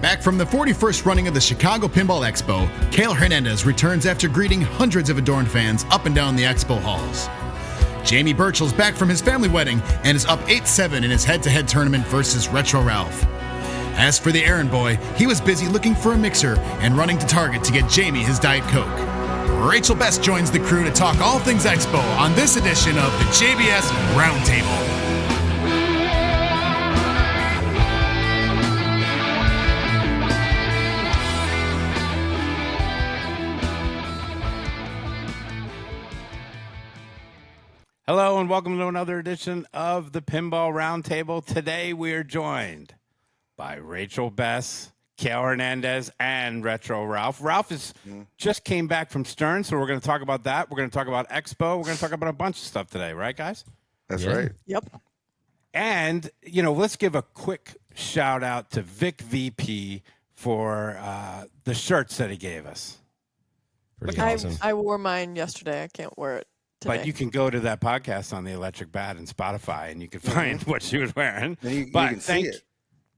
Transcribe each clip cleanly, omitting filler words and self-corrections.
Back from the 41st running of the Chicago Pinball Expo, Cale Hernandez returns after greeting hundreds of adoring fans up and down the expo halls. Jamie Burchell's back from his family wedding and is up 8-7 in his head-to-head tournament versus Retro Ralph. As for the errand boy, he was busy looking for a mixer and running to Target to get Jamie his Diet Coke. Rachel Bess joins the crew to talk all things Expo on this edition of the JBS Roundtable. Hello and welcome to another edition of the Pinball Roundtable. Today we are joined by Rachel Bess, Cale Hernandez, and Retro Ralph. Ralph just came back from Stern, so we're going to talk about that. We're going to talk about Expo. We're going to talk about a bunch of stuff today, right, guys? That's right. Yep. And, let's give a quick shout out to Vic VP for the shirts that he gave us. Pretty I, awesome. I wore mine yesterday. I can't wear it today. But you can go to that podcast on the Electric Bat and Spotify, and you can find what she was wearing. You can see it.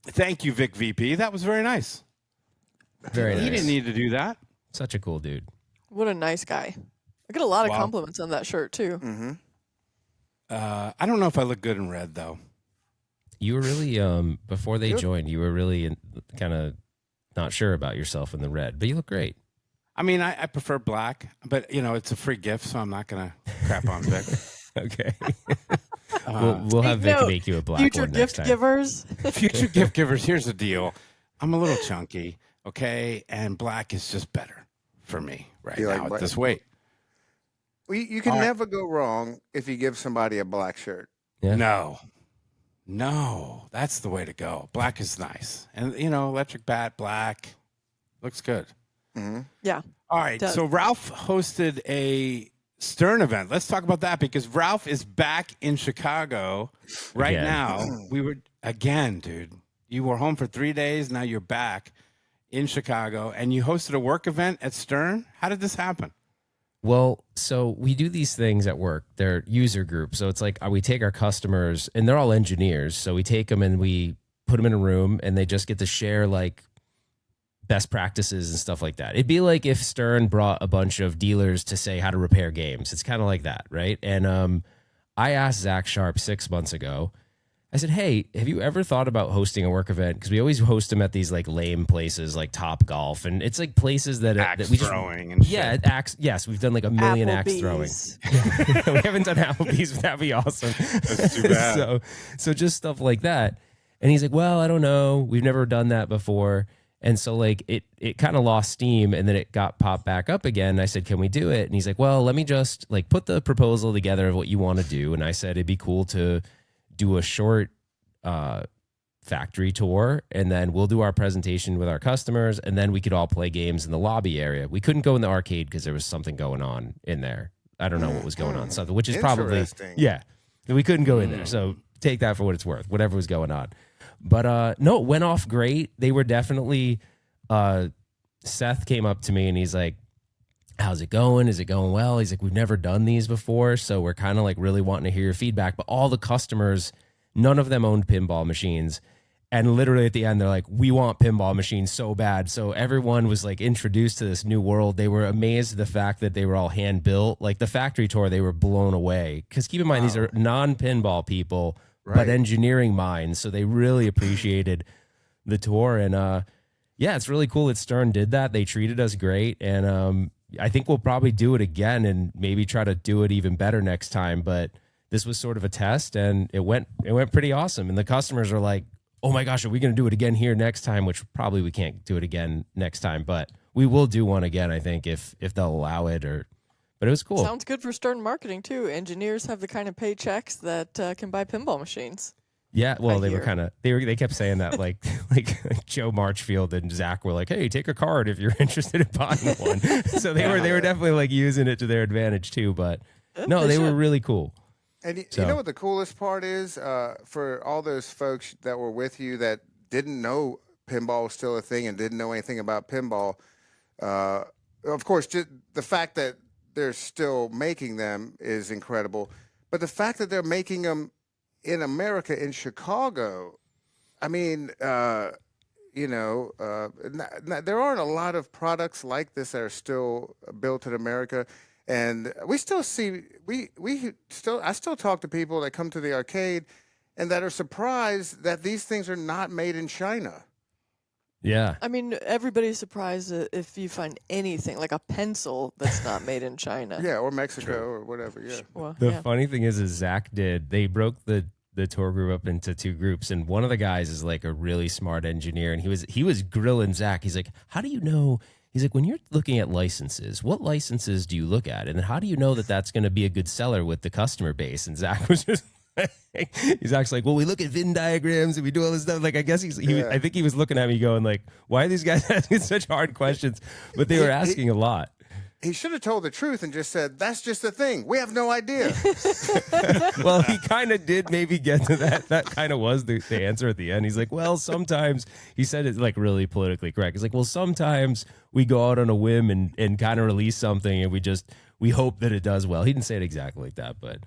Thank you, Vic VP. That was very nice. Very nice. He didn't need to do that. Such a cool dude. What a nice guy. I get a lot of compliments on that shirt, too. Mm-hmm. I don't know if I look good in red, though. You were really, before they joined, you were really kind of not sure about yourself in the red, but you look great. I mean, I prefer black, but, it's a free gift, so I'm not going to crap on Vic. Okay. We'll have Vic make you a black Future one next gift time. givers. Future gift givers, here's the deal. I'm a little chunky, okay? And black is just better for me right You like now at black? this weight. Well, you can never go wrong if you give somebody a black shirt. Yeah. No, that's the way to go. Black is nice. And, Electric Bat, black, looks good. Mm-hmm. Yeah. All right, Does. so Ralph hosted a Stern event. Let's talk about that because Ralph is back in Chicago right Again. now. Dude. You were home for 3 days. Now you're back in Chicago, and you hosted a work event at Stern. How did this happen? Well, so we do these things at work. They're user groups. So it's like we take our customers, and they're all engineers. So we take them and we put them in a room, and they just get to share like best practices and stuff like that. It'd be like if Stern brought a bunch of dealers to say how to repair games. It's kind of like that, right? And I asked Zach Sharp 6 months ago, I said, hey, have you ever thought about hosting a work event? Because we always host them at these like lame places like Top Golf. And it's like places that we just, throwing and shit. yes, we've done like a million axe throwing. Applebee's. We haven't done Applebee's, but that'd be awesome. That's too bad. So just stuff like that. And he's like, well, I don't know. We've never done that before. And so like it kind of lost steam and then it got popped back up again. I said, can we do it? And he's like, well, let me just like put the proposal together of what you want to do. And I said, it'd be cool to do a short factory tour, and then we'll do our presentation with our customers, and then we could all play games in the lobby area. We couldn't go in the arcade because there was something going on in there. I don't know what was going on, something, which is probably, we couldn't go in there. So take that for what it's worth, whatever was going on. But no, it went off great. They were definitely, Seth came up to me and he's like, how's it going? Is it going well? He's like, we've never done these before, so we're kind of like really wanting to hear your feedback. But all the customers, none of them owned pinball machines. And literally at the end, they're like, we want pinball machines so bad. So everyone was like introduced to this new world. They were amazed at the fact that they were all hand built. Like the factory tour, they were blown away. Because keep in mind, these are non-pinball people, but engineering minds. So they really appreciated the tour. And it's really cool that Stern did that. They treated us great. And I think we'll probably do it again and maybe try to do it even better next time. But this was sort of a test and it went pretty awesome. And the customers are like, oh my gosh, are we going to do it again here next time? Which probably we can't do it again next time, but we will do one again, I think, if they'll allow it. But it was cool. Sounds good for Stern marketing, too. Engineers have the kind of paychecks that can buy pinball machines. Yeah, well, they kept saying that like Joe Marchfield and Zach were like, hey, take a card if you're interested in buying one. So they were definitely like using it to their advantage too. But no, they were really cool. And you know what the coolest part is for all those folks that were with you that didn't know pinball was still a thing and didn't know anything about pinball. Of course, just the fact that they're still making them is incredible. But the fact that they're making them in America, in Chicago, I mean, there aren't a lot of products like this that are still built in America. And we still see, I still talk to people that come to the arcade and that are surprised that these things are not made in China. Yeah. I mean, everybody's surprised if you find anything like a pencil that's not made in China. Yeah, or Mexico or whatever. Yeah. Well, The yeah. funny thing is Zach they broke the tour group up into two groups, and one of the guys is like a really smart engineer, and he was grilling Zach. He's like, how do you know? He's like, when you're looking at licenses, what licenses do you look at? And then how do you know that that's going to be a good seller with the customer base? And Zach was just he's actually like, well, we look at Venn diagrams and we do all this stuff. Like, I guess I think he was looking at me going like, why are these guys asking such hard questions? But they were asking a lot. He should have told the truth and just said, that's just the thing. We have no idea. Well, he kind of did maybe get to that. That kind of was the answer at the end. He's like, well, sometimes, he said it like really politically correct. He's like, well, sometimes we go out on a whim and kind of release something and we hope that it does well. He didn't say it exactly like that, but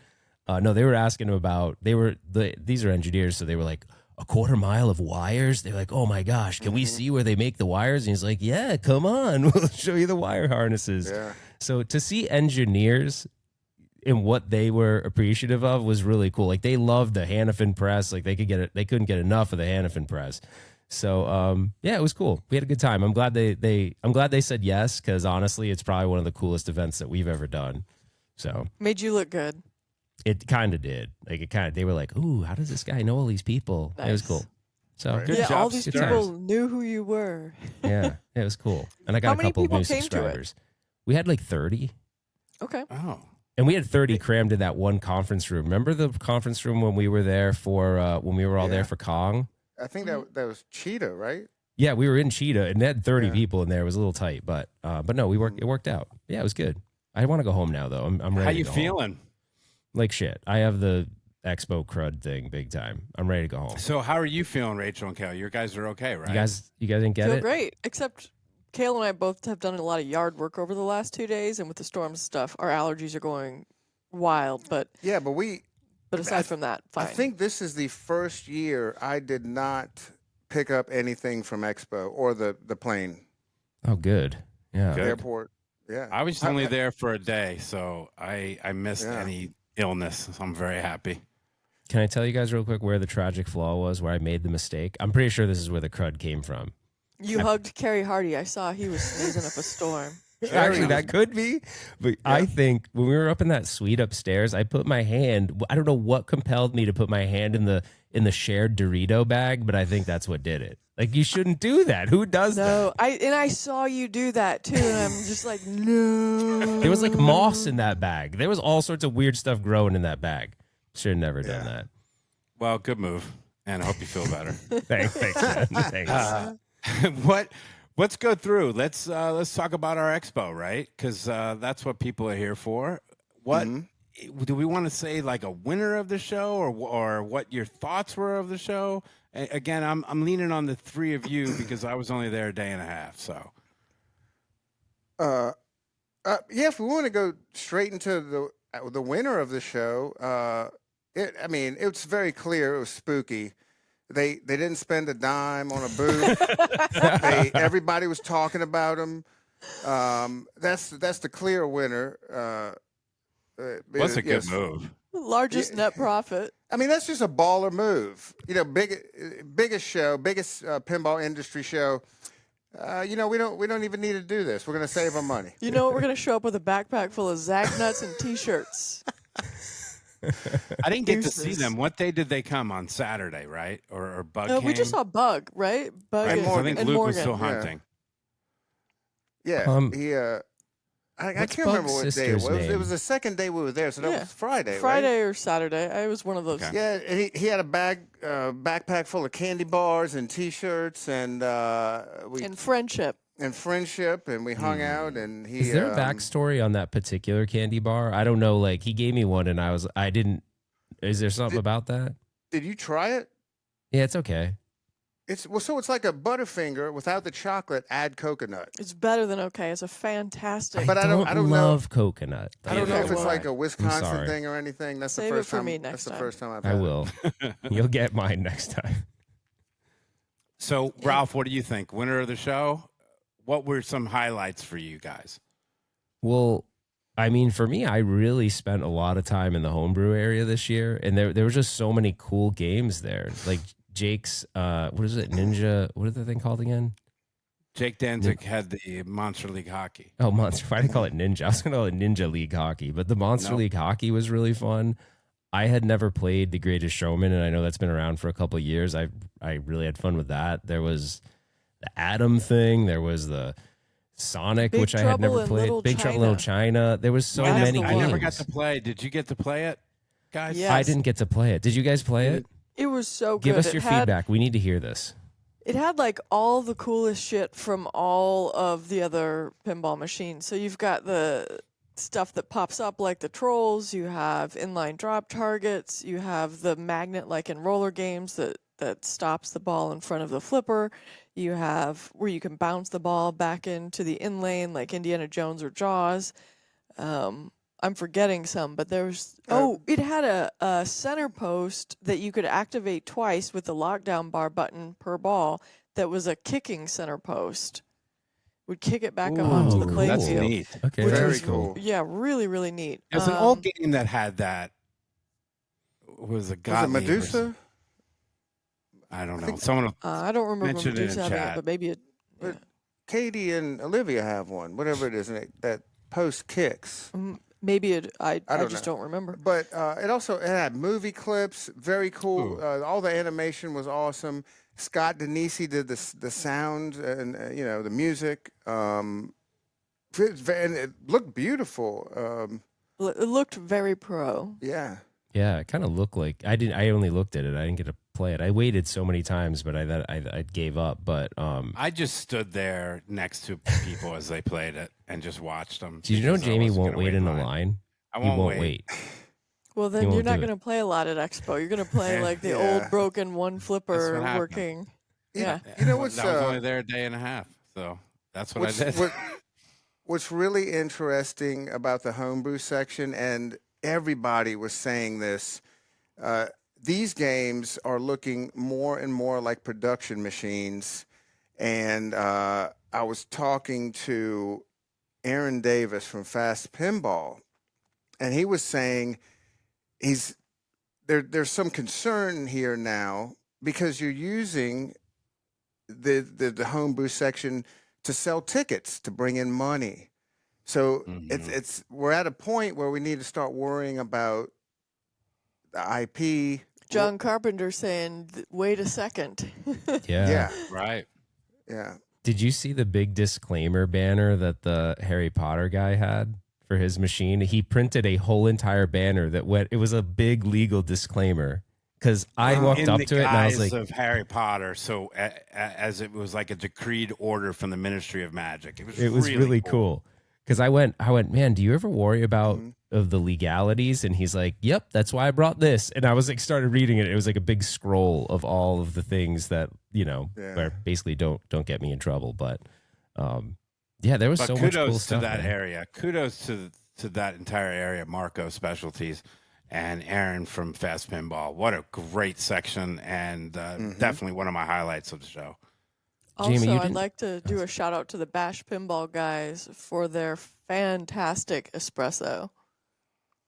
no, they were asking him about, these are engineers, so they were like, a quarter mile of wires? They're like, oh my gosh, can we see where they make the wires? And he's like, yeah, come on, we'll show you the wire harnesses. Yeah. So to see engineers and what they were appreciative of was really cool. Like they loved the Hannafin press. Like they couldn't get enough of the Hannafin press. So yeah, it was cool. We had a good time. I'm glad they said yes, because honestly, it's probably one of the coolest events that we've ever done. So Made you look good. it kind of did. Like they were like, ooh, how does this guy know all these people? It was Nice. cool. So Good yeah, job, all these good people times. knew who you were. Yeah, it was cool. And I got How a many couple of people new came to it? subscribers. We had like 30. Okay. Oh, And we had 30 crammed in that one conference room. Remember the conference room when we were there when we were all there for Kong? I think that was Cheetah, right? Yeah, we were in Cheetah and they had 30 Yeah. people in there. It was a little tight, but no, it worked out. Yeah, it was good. I want to go home now though. I'm ready. how to you go home. feeling? Like shit. I have the Expo crud thing big time. I'm ready to go home. So how are you feeling, Rachel and Kale? You guys are okay, right? You guys didn't get Feel it? great. Except Kale and I both have done a lot of yard work over the last 2 days, and with the storms and stuff, our allergies are going wild. But Yeah, but aside from that, fine. I think this is the first year I did not pick up anything from Expo or the plane, Oh, good. Yeah. Good. airport. Yeah. I was only there for a day, so I missed Yeah. any illness. So I'm very happy. Can I tell you guys real quick where the tragic flaw was, where I made the mistake? I'm pretty sure this is where the crud came from. You hugged Carrie Hardy. I saw he was sneezing up a storm. Actually, that could be. But I think when we were up in that suite upstairs, I put my hand. I don't know what compelled me to put my hand in the shared Dorito bag, but I think that's what did it. Like you shouldn't do that. Who does that? No, I saw you do that too, and I'm just like, no. There was like moss in that bag. There was all sorts of weird stuff growing in that bag. Should have never done that. Well, good move, and I hope you feel better. Thanks, man. Thanks. Let's go through. Let's talk about our expo, right? Because that's what people are here for. What do we want to say? Like a winner of the show, or what your thoughts were of the show? Again, I'm leaning on the three of you because I was only there a day and a half. So, Yeah, if we want to go straight into the winner of the show, it's very clear it was spooky. They didn't spend a dime on a booth. Everybody was talking about them. That's the clear winner. what's a good move? Largest net profit. I mean, that's just a baller move. Biggest pinball industry show. We don't even need to do this. We're going to save our money. You know what? We're gonna show up with a backpack full of Zag nuts and T-shirts. I didn't get to see Deuces. them. What day did they come? On Saturday, right? Or Bug came? We just saw Bug, right? Bug Right, and, 'cause I think and Luke Morgan. was still hunting. Yeah, He, I what's can't remember Bug's what day it sister's was. It name? was the second day we were there, so that Yeah. was Friday, right? Friday or Saturday. I was one of those. Okay. Yeah, and he had a backpack full of candy bars and T-shirts, and And friendship. friendship, and we hung out, and he. is there a backstory on that particular candy bar? I don't know. Like he gave me one, and I didn't. Is there something about that? Did you try it? Yeah, it's okay. It's like a Butterfinger without the chocolate. Add coconut. It's better than okay. It's a fantastic. But I don't know. love coconut. I don't know Yeah, if it's well, like a Wisconsin sorry. thing or anything. That's Save the it first for time. me That's next the time. first time I've I had it. will. You'll get mine next time. So, Ralph, what do you think? Winner of the show? What were some highlights for you guys? Well, I mean, for me, I really spent a lot of time in the homebrew area this year, and there were just so many cool games there. Like Jake's, what is it, Ninja? What is the thing called again? Jake Danzig had the Monster League Hockey. Oh, Monster. Why did I call it Ninja? I was going to call it Ninja League Hockey, but the Monster League Hockey was really fun. I had never played The Greatest Showman, and I know that's been around for a couple of years. I really had fun with that. There was the Atom thing. There was the Sonic, Big which I had Trouble never in played. Little Big Trouble in Little China. There was so many I games. never got to play. Did you get to play it, guys? Yes. I didn't get to play it. Did you guys play it? It was so good. Give us It your had- feedback. We need to hear this. It had like all the coolest shit from all of the other pinball machines. So you've got the stuff that pops up like the trolls, you have inline drop targets, you have the magnet like in roller games that stops the ball in front of the flipper. You have where you can bounce the ball back into the in lane like Indiana Jones or Jaws. I'm forgetting some, but there's it had a center post that you could activate twice with the lockdown bar button per ball. That was a kicking center post. Would kick it back up onto the cool. playing That's field. neat. Okay, Which Very was cool. Yeah, really, really neat. There's an old game that had that. Was a Was it Gottlieb or Medusa? something. I don't know. Someone. I don't remember Mention it in Medusa having it, chat. but maybe it. Yeah. Katie and Olivia have one, whatever it is, and that post kicks. Maybe it. I don't just know. don't remember. But it had movie clips, very cool. All the animation was awesome. Scott Denisi did the sound and the music. And it looked beautiful. It looked very pro. Yeah. Yeah, it kind of looked like I only looked at it. I didn't get to play it. I waited so many times, but I gave up. But I just stood there next to people as they played it and just watched them. did you know because I Jamie wasn't won't gonna wait in a line? I He won't won't wait. wait. Well, then You you're won't not do it. going to play a lot at Expo. You're going to play like the Yeah. old broken one flipper That's what happened. working. Yeah. You know what's I was only there a day and a half, so that's what I did. What's really interesting about the homebrew section, and everybody was saying this, these games are looking more and more like production machines. And I was talking to Aaron Davis from Fast Pinball, and he was saying there's some concern here now because you're using the homebrew section to sell tickets to bring in money. So we're at a point where we need to start worrying about the IP. John Carpenter saying, "Wait a second." Yeah. Right. Yeah. Did you see the big disclaimer banner that the Harry Potter guy had for his machine? He printed a whole entire banner that went. It was a big legal disclaimer. Because I walked in up the to it and I was guise like, of Harry Potter, so as it was like a decreed order from the Ministry of Magic. It was really cool. Because I went, man, do you ever worry about of the legalities? And he's like, yep, that's why I brought this. And I was like, started reading it. It was like a big scroll of all of the things that, where basically don't get me in trouble. But yeah, there was But so much cool kudos stuff. to that man. area. Kudos to that entire area, Marco Specialties and Aaron from Fast Pinball. What a great section, and definitely one of my highlights of the show. Also, Jamie, you I'd didn't- like to do a shout out to the Bash Pinball guys for their fantastic espresso.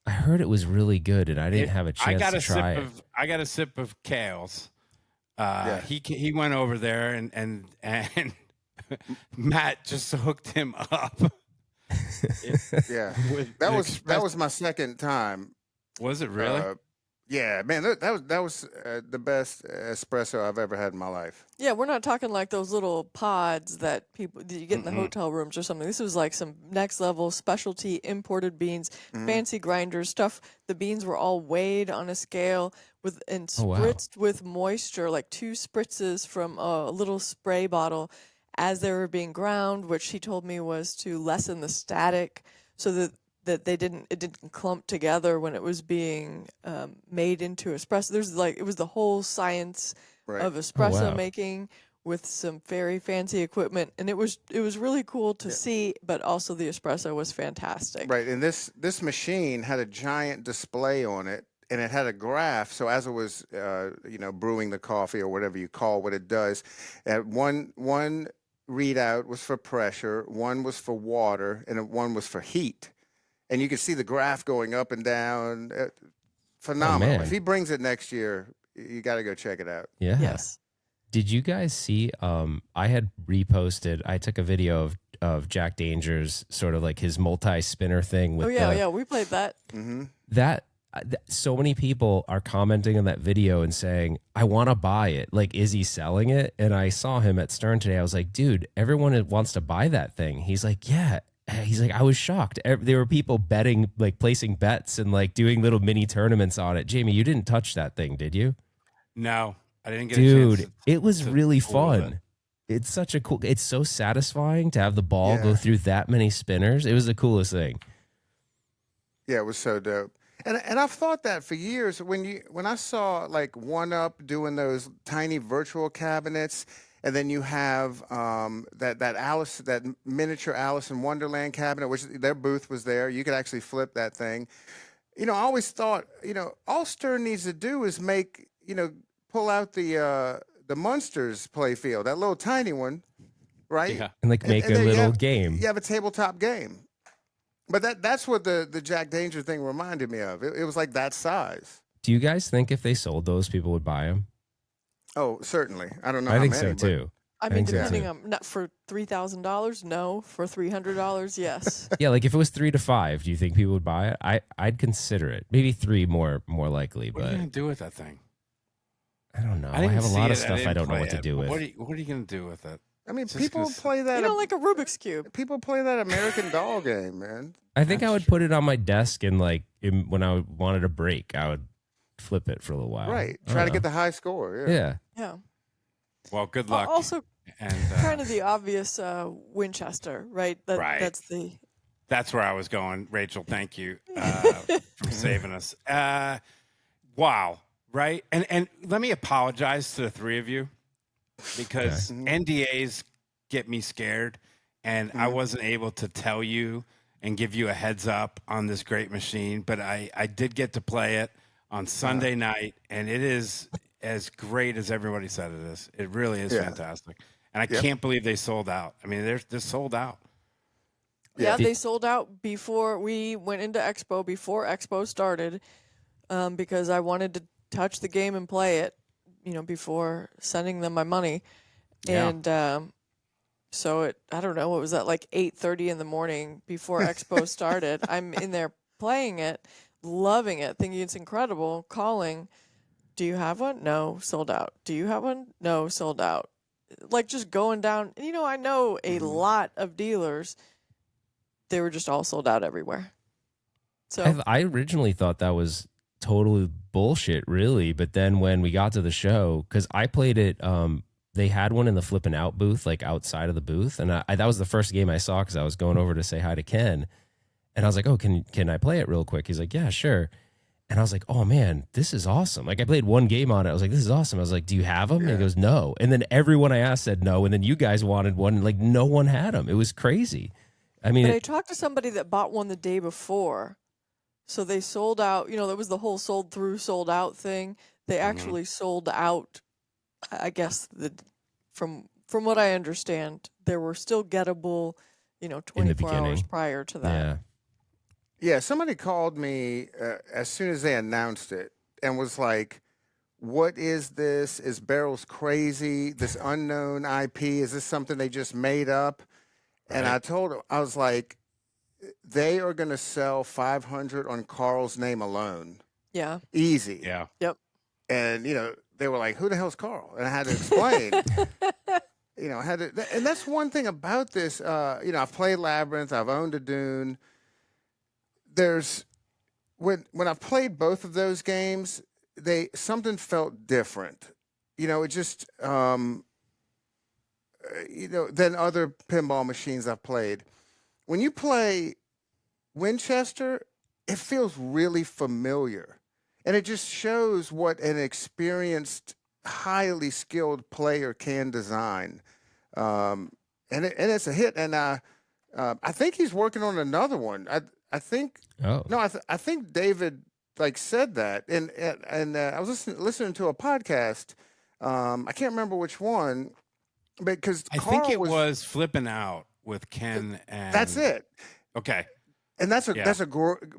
I heard it was really good, and I didn't have a chance to try it. I got a sip of Kale's. Yeah. He went over there and Matt just hooked him up. Yeah. with That the was my second time. Was it really? Yeah, man, that was the best espresso I've ever had in my life. Yeah, we're not talking like those little pods that you get in the hotel rooms or something. This was like some next level specialty imported beans, fancy grinders stuff. The beans were all weighed on a scale and spritzed with moisture, like 2 spritzes from a little spray bottle as they were being ground, which he told me was to lessen the static so that it didn't clump together when it was being made into espresso. It was the whole science of espresso wow. making with some very fancy equipment, and it was really cool to see. But also the espresso was fantastic. Right, and this machine had a giant display on it, and it had a graph. So as it was, brewing the coffee or whatever you call what it does, one readout was for pressure, one was for water, and one was for heat. And you could see the graph going up and down. Phenomenal. man. If he brings it next year, you got to go check it out. Yeah. Yes. Did you guys see? I had reposted. I took a video of Jack Danger's sort of like his multi-spinner thing with. Yeah, we played that. Mm-hmm. So many people are commenting on that video and saying, "I want to buy it. Like, is he selling it?" And I saw him at Stern today. I was like, "Dude, everyone wants to buy that thing." He's like, "Yeah." He's like, I was shocked. There were people betting, like placing bets and like doing little mini tournaments on it. Jamie, you didn't touch that thing, did you? No, I didn't get a chance. Dude, it was really fool with fun. it. It's such a cool. It's so satisfying to have the ball go through that many spinners. It was the coolest thing. Yeah, it was so dope. And I've thought that for years. When I saw like 1UP doing those tiny virtual cabinets, and then you have that miniature Alice in Wonderland cabinet, which their booth was there. You could actually flip that thing. I always thought, all Stern needs to do is pull out the Munsters play field, that little tiny one, right? Yeah. And like make a then little game. You have a tabletop game. But that's what the Jack Danger thing reminded me of. It was like that size. Do you guys think if they sold those, people would buy them? Oh, certainly. I don't know. I how think many, so too. I mean, think so, depending too. on, not for $3,000, no. For $300, yes. Yeah, like if it was 3 to 5, do you think people would buy it? I'd consider it. Maybe 3 more likely, What are but you gonna do with that thing? I don't know. I didn't have a see lot it. of stuff I didn't don't know play what to it. do with. What are you gonna do with it? I mean, Just people 'cause- play that. Like a Rubik's Cube. People play that American Doll game, man. I think I That's would put it on my desk and like when I wanted a break, I would flip it for a little while. Right. I Try to don't get know. the high score. Yeah. Yeah. Well, good luck. Also, and kind of the obvious Winchester, right? Right. That's where I was going, Rachel. Thank you for saving us. Wow, right? And let me apologize to the three of you because NDAs get me scared, and I wasn't able to tell you and give you a heads up on this great machine, but I did get to play it on Sunday night, and it is as great as everybody said it is. It really is fantastic. And I can't believe they sold out. I mean, they're sold out. Yeah, they sold out before we went into Expo, before Expo started, because I wanted to touch the game and play it, before sending them my money. Yeah. And so I don't know, what was that, like 8:30 in the morning before Expo started? I'm in there playing it, loving it, thinking it's incredible, calling, do you have one? No, sold out. Do you have one? No, sold out. Like just going down. I know a lot of dealers, they were just all sold out everywhere. So I originally thought that was totally bullshit, really. But then when we got to the show, because I played it, they had one in the flipping out booth, like outside of the booth. And that was the first game I saw because I was going over to say hi to Ken. And I was like, oh, can I play it real quick? He's like, yeah, sure. And I was like, oh, man, this is awesome. Like, I played one game on it. I was like, this is awesome. I was like, do you have them? And he goes, no. And then everyone I asked said no. And then you guys wanted one. And, like, no one had them. It was crazy. I mean, but I talked to somebody that bought one the day before. So they sold out. That was the whole sold through, sold out thing. They actually sold out, I guess, from what I understand, there were still gettable, 24 hours prior to that. yeah. Yeah, somebody called me as soon as they announced it and was like, what is this? Is Barrels crazy? This unknown IP? Is this something they just made up? And I told him, I was like, they are going to sell 500 on Carl's name alone. Yeah. Easy. Yeah. Yep. And, they were like, who the hell's Carl? And I had to explain. And that's one thing about this. I've played Labyrinth. I've owned a Dune. When I've played both of those games, something felt different. It just than other pinball machines I've played. When you play Winchester, it feels really familiar, and it just shows what an experienced, highly skilled player can design. And it's a hit. And I think he's working on another one. I think. Oh. No, I think David like said that, and I was listening to a podcast. I can't remember which one, because I think it was Flipping Out with Ken and. That's it. Okay. And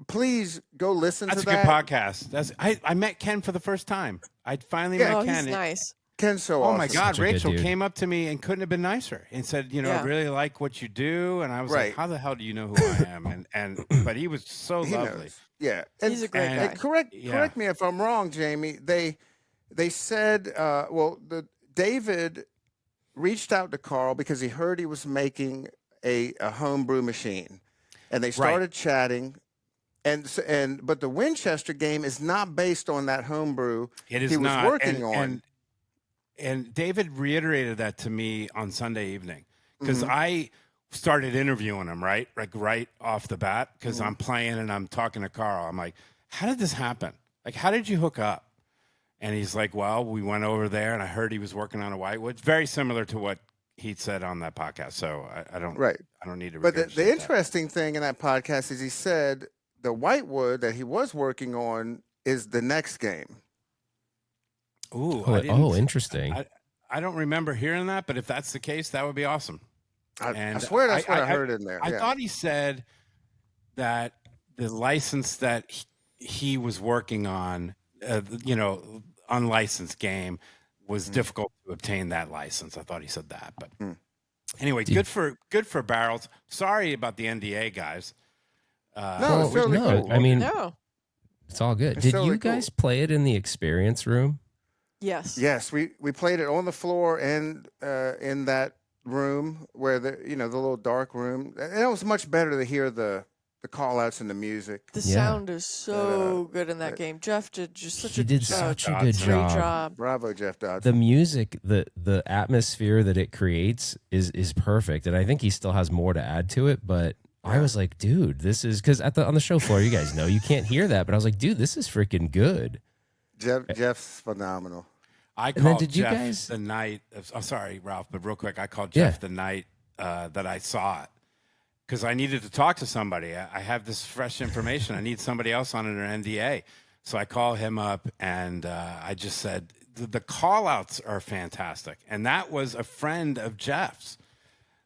please go listen That's to that. That's a good podcast. I met Ken for the first time. I finally met Oh, Ken. he's nice. Ken's so Oh awesome. my God! Such a good Rachel dude. came up to me and couldn't have been nicer and said, "I Yeah. really like what you do." And I was Right. like, "How the hell do you know who I am?" But he was so He lovely. knows. Yeah. And, He's a great and- guy. correct me if I'm wrong, Jamie. They said, David reached out to Carl because he heard he was making a homebrew machine, and they started chatting. But the Winchester game is not based on that homebrew It is he was not working on. And David reiterated that to me on Sunday evening because Mm-hmm. I started interviewing him right off the bat because Mm-hmm. I'm playing and I'm talking to Carl. I'm like, "How did this happen? Like, how did you hook up?" And he's like, "Well, we went over there and I heard he was working on a whitewood." Very similar to what he said on that podcast. So I don't need to. But the regurgitate that. interesting thing in that podcast is he said the whitewood that he was working on is the next game. Ooh, Oh, interesting. I don't remember hearing that, but if that's the case, that would be awesome. I swear that's what I heard in there. I yeah. thought he said that the license that he was working on, unlicensed game, was difficult to obtain that license. I thought he said that, but anyway, good for Barrels. Sorry about the NDA, guys. No, it's totally no, cool. I mean, No. it's all good. It's Did totally you guys cool. play it in the experience room? Yes. Yes, we played it on the floor and in that room where the little dark room, and it was much better to hear the call outs and the music. The Yeah. sound is so good in that game. Jeff did just such He did such a good great job. job. Bravo, Jeff Dodson. The music, the atmosphere that it creates is perfect, and I think he still has more to add to it. But I was like, dude, this is because on the show floor, you guys know you can't hear that, but I was like, dude, this is freaking good. Jeff's phenomenal. I then called did you Jeff guys- the night. I'm sorry, Ralph, but real quick, I called Yeah. Jeff the night that I saw it because I needed to talk to somebody. I have this fresh information. I need somebody else on an NDA. So I call him up and I just said, the call outs are fantastic. And that was a friend of Jeff's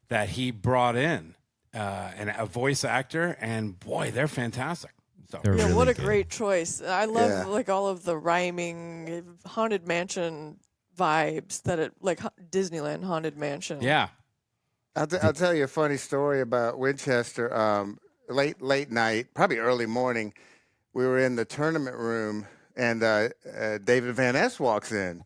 that he brought in, and a voice actor. And boy, they're fantastic. So They're Yeah, really what a good. great choice. I love Yeah. like all of the rhyming Haunted Mansion vibes that it like Disneyland Haunted Mansion. yeah. I'll tell you a funny story about Winchester. Late night, probably early morning, we were in the tournament room, and David Van Ness walks in.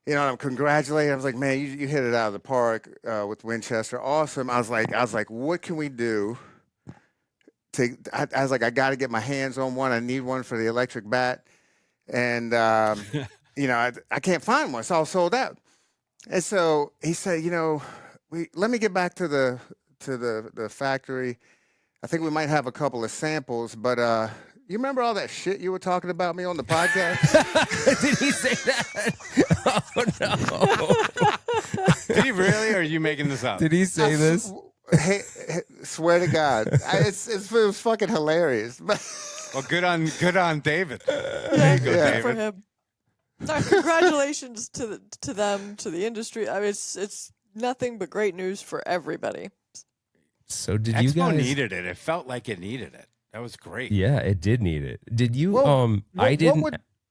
I'm congratulating. I was like, "Man, you hit it out of the park with Winchester. Awesome." I was like, "What can we do?" I was like, "I got to get my hands on one. I need one for the electric bat." And I can't find one. It's all sold out. And so he said, let me get back to the factory. I think we might have a couple of samples, but you remember all that shit you were talking about me on the podcast? Did he say that? Oh no! Did he really? Or are you making this up? Did he say this? Hey, swear to God, it was fucking hilarious. Well, good on David. Yeah, you go, good for David. him. No, congratulations to them, to the industry. I mean, it's nothing but great news for everybody. So did Expo you guys? needed it. It felt like it needed it. That was great. Yeah, it did need it. Did you? Well, I didn't.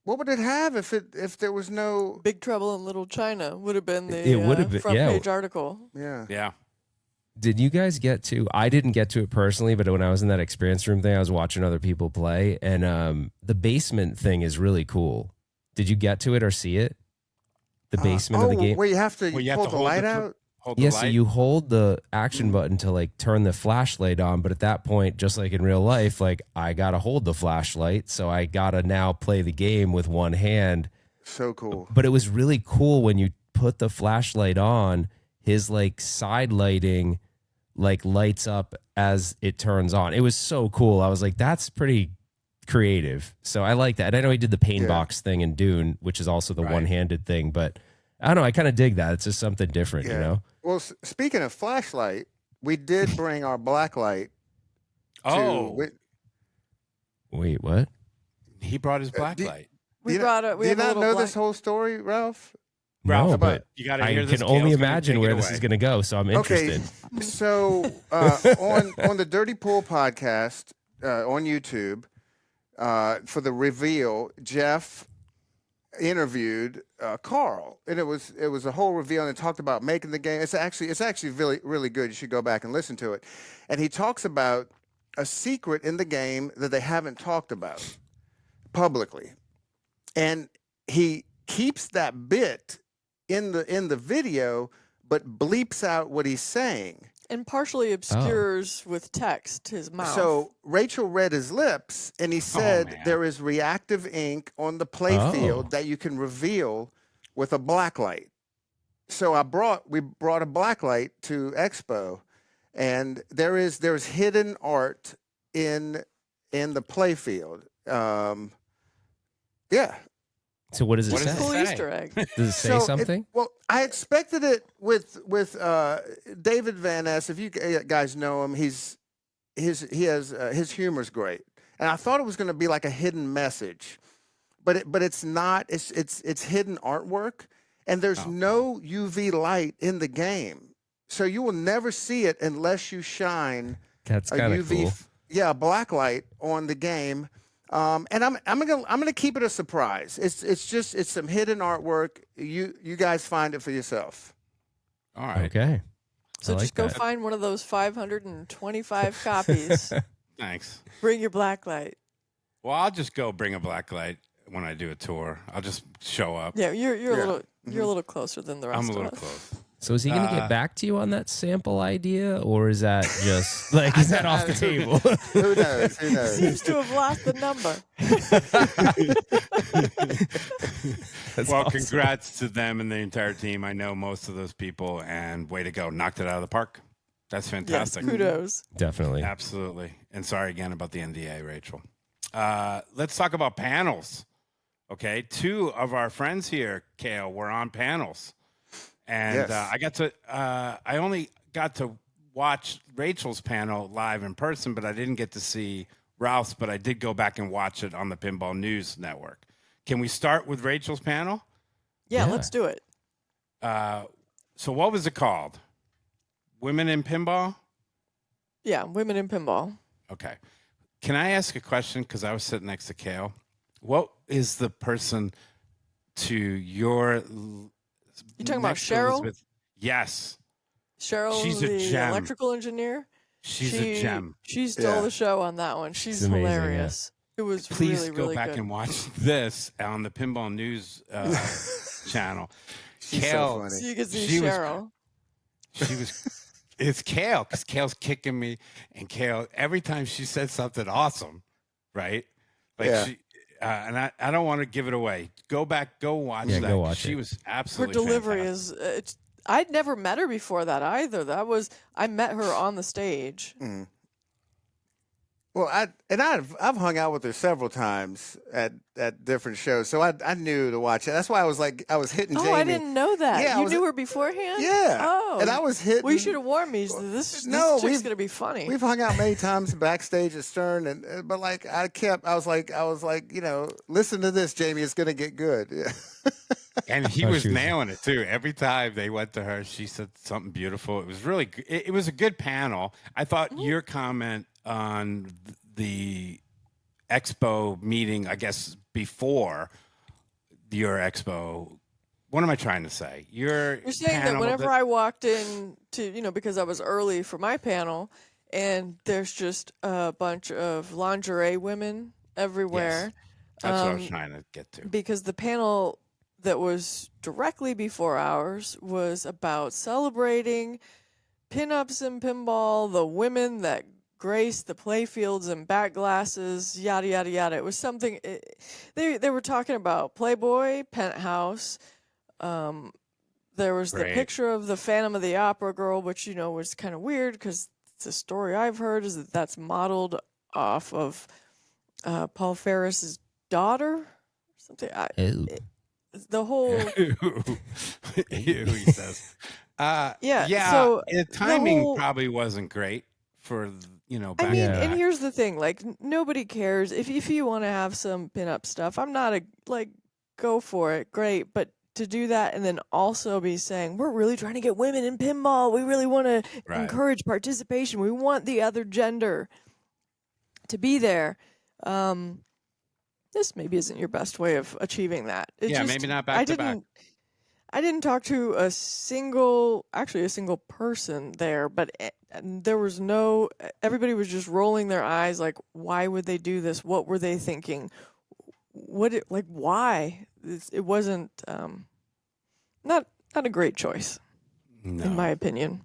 What would it have if there was no? Big Trouble in Little China would have been the It would have been- front yeah. page article. Yeah. Yeah. Did you guys get to? I didn't get to it personally, but when I was in that experience room thing, I was watching other people play, and the basement thing is really cool. Did you get to it or see it? The basement of the game. Where you have to Well, you have pull to the hold light the out. Hold the Yeah, light. so you hold the action button to like turn the flashlight on, but at that point, just like in real life, like I gotta hold the flashlight, so I gotta now play the game with one hand. So cool. But it was really cool when you put the flashlight on, his like side lighting like lights up as it turns on. It was so cool. I was like, that's pretty creative. So I like that. And I know he did the pain Yeah. box thing in Dune, which is also the Right. one-handed thing, but I don't know. I kind of dig that. It's just something different, you know? Well, speaking of flashlight, we did bring our black light. Oh, To, Wait, what? He brought his black do- light. We Do you brought it. We do you have a not little know black. this whole story, Ralph? Ralph, No, about- but You got to I hear this. can only Kale's gonna imagine take it where this away. is going to go. So I'm interested. Okay, so on the Dirty Pool podcast on YouTube for the reveal, Jeff interviewed Carl, and it was a whole reveal, and it talked about making the game. It's actually really good. You should go back and listen to it. And he talks about a secret in the game that they haven't talked about publicly, and he keeps that bit in the video, but bleeps out what he's saying. And partially obscures with text his mouth. So Rachel read his lips, and he said man. there is reactive ink on the play field that you can reveal with a black light. So we brought a black light to Expo, and there's hidden art in the play field. Yeah. So what does it What does say? it cool say? Easter egg. Does it say So something? well, I expected it with David Van Ness. If you guys know him, he has his humor's great, and I thought it was going to be like a hidden message, but it's not. It's hidden artwork, and there's no UV light in the game, so you will never see it unless you shine That's a kind of UV, cool. a black light on the game. And I'm gonna keep it a surprise. It's some hidden artwork. You guys find it for yourself. All right. Okay. So I just like go that. find one of those 525 copies. Thanks. Bring your black light. Well, I'll just go bring a black light when I do a tour. I'll just show up. Yeah, you're Yeah. a little closer than the rest I'm a of little us. close. So is he going to get back to you on that sample idea, or is that just like is that off the table? Who knows? Who knows? Seems to have lost the number. Well, congrats to them and the entire team. I know most of those people, and way to go. Knocked it out of the park. That's Yes, fantastic. kudos. Definitely. Absolutely. And sorry again about the NDA, Rachel. Let's talk about panels. Okay. 2 of our friends here, Cale, were on panels. And Yes. I only got to watch Rachel's panel live in person, but I didn't get to see Ralph's, but I did go back and watch it on the Pinball News Network. Can we start with Rachel's panel? Yeah, Yeah. let's do it. So what was it called? Women in Pinball? Yeah, women in pinball. Okay. Can I ask a question? Because I was sitting next to Cale. What is the person to your... You talking about next to Cheryl? Elizabeth? Yes. Cheryl, She's a the gem. electrical engineer. She's a gem. She stole Yeah. the show on that one. She's amazing, yeah. hilarious. It was Please really, go really back good. and watch this on the Pinball News channel. She's so Cale, funny. So you can see She was- Cheryl. she was, it's Cale, because Cale's kicking me, and Cale, every time she said something awesome, right? Like Yeah. she, and I don't want to give it away. Go back, go watch Yeah, that. go watch she it. was Her absolutely delivery fantastic. is. I'd never met her before that either. I met her on the stage. Well, I've hung out with her several times at different shows, so I knew to watch it. That's why I was hitting Jamie. Oh, I didn't know that. Yeah, I You was- knew her beforehand? Yeah. Oh. And I was hitting. Well, you should have warned me. This No, chick's we've- going to be funny. We've hung out many times backstage at Stern, but like I was like, listen to this, Jamie. It's gonna get good. Yeah. And he Oh, was she was- nailing it too. Every time they went to her, she said something beautiful. It was really, it was a good panel. I thought your comment on the expo meeting, I guess before your expo. What am I trying to say? You're saying that whenever I walked in to, because I was early for my panel, and there's just a bunch of lingerie women everywhere. That's what I was trying to get to. Because the panel that was directly before ours was about celebrating pinups in pinball, the women that grace the playfields and back glasses, yada yada yada. It was something. They were talking about Playboy, Penthouse. There was the Great. picture of the Phantom of the Opera girl, which was kind of weird because the story I've heard is that that's modeled off of Paul Ferris's daughter or something. Ew. The whole He says. Yeah, Yeah. so the timing whole- probably wasn't great for I mean, Yeah. and here's the thing: like, nobody cares if you want to have some pinup stuff. I'm not go for it, great. But to do that and then also be saying we're really trying to get women in pinball, we really want to Right. encourage participation. We want the other gender to be there. This maybe isn't your best way of achieving that. Maybe not back to back. I didn't talk to a single person there, but there was everybody was just rolling their eyes like, why would they do this? What were they thinking? Why? It wasn't, not a great choice, No. in my opinion.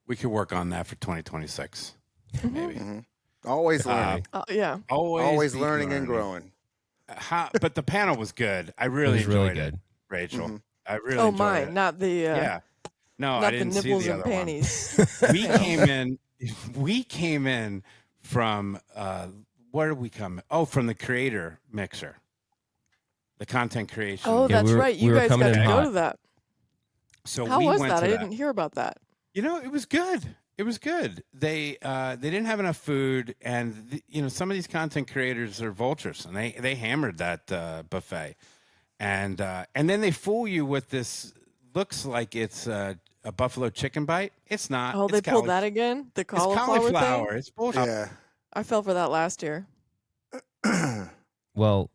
We could work on that for 2026, maybe. Mm-hmm. Always learning. Yeah. Always be learning and growing. But the panel was good. I It really was really enjoyed it, good. Rachel. Mhm. I really Oh, enjoyed mine, it. not the Yeah. No, I not the didn't see nipples the and other one. panties. We came in from where did we come? Oh, from the creator mixer. The content creation. Oh, Yeah, that's we were- right. we You were guys coming got to in go hot. to that. So How we was went that? to I didn't hear about that. It was good. It was good. They didn't have enough food, and some of these content creators are vultures, and they hammered that buffet, and then they fool you with this. Looks like it's a buffalo chicken bite. It's not. Oh, It's they pulled that again? The It's cauliflower cauliflower. thing? It's bullshit. Yeah. I fell for that last year. Well,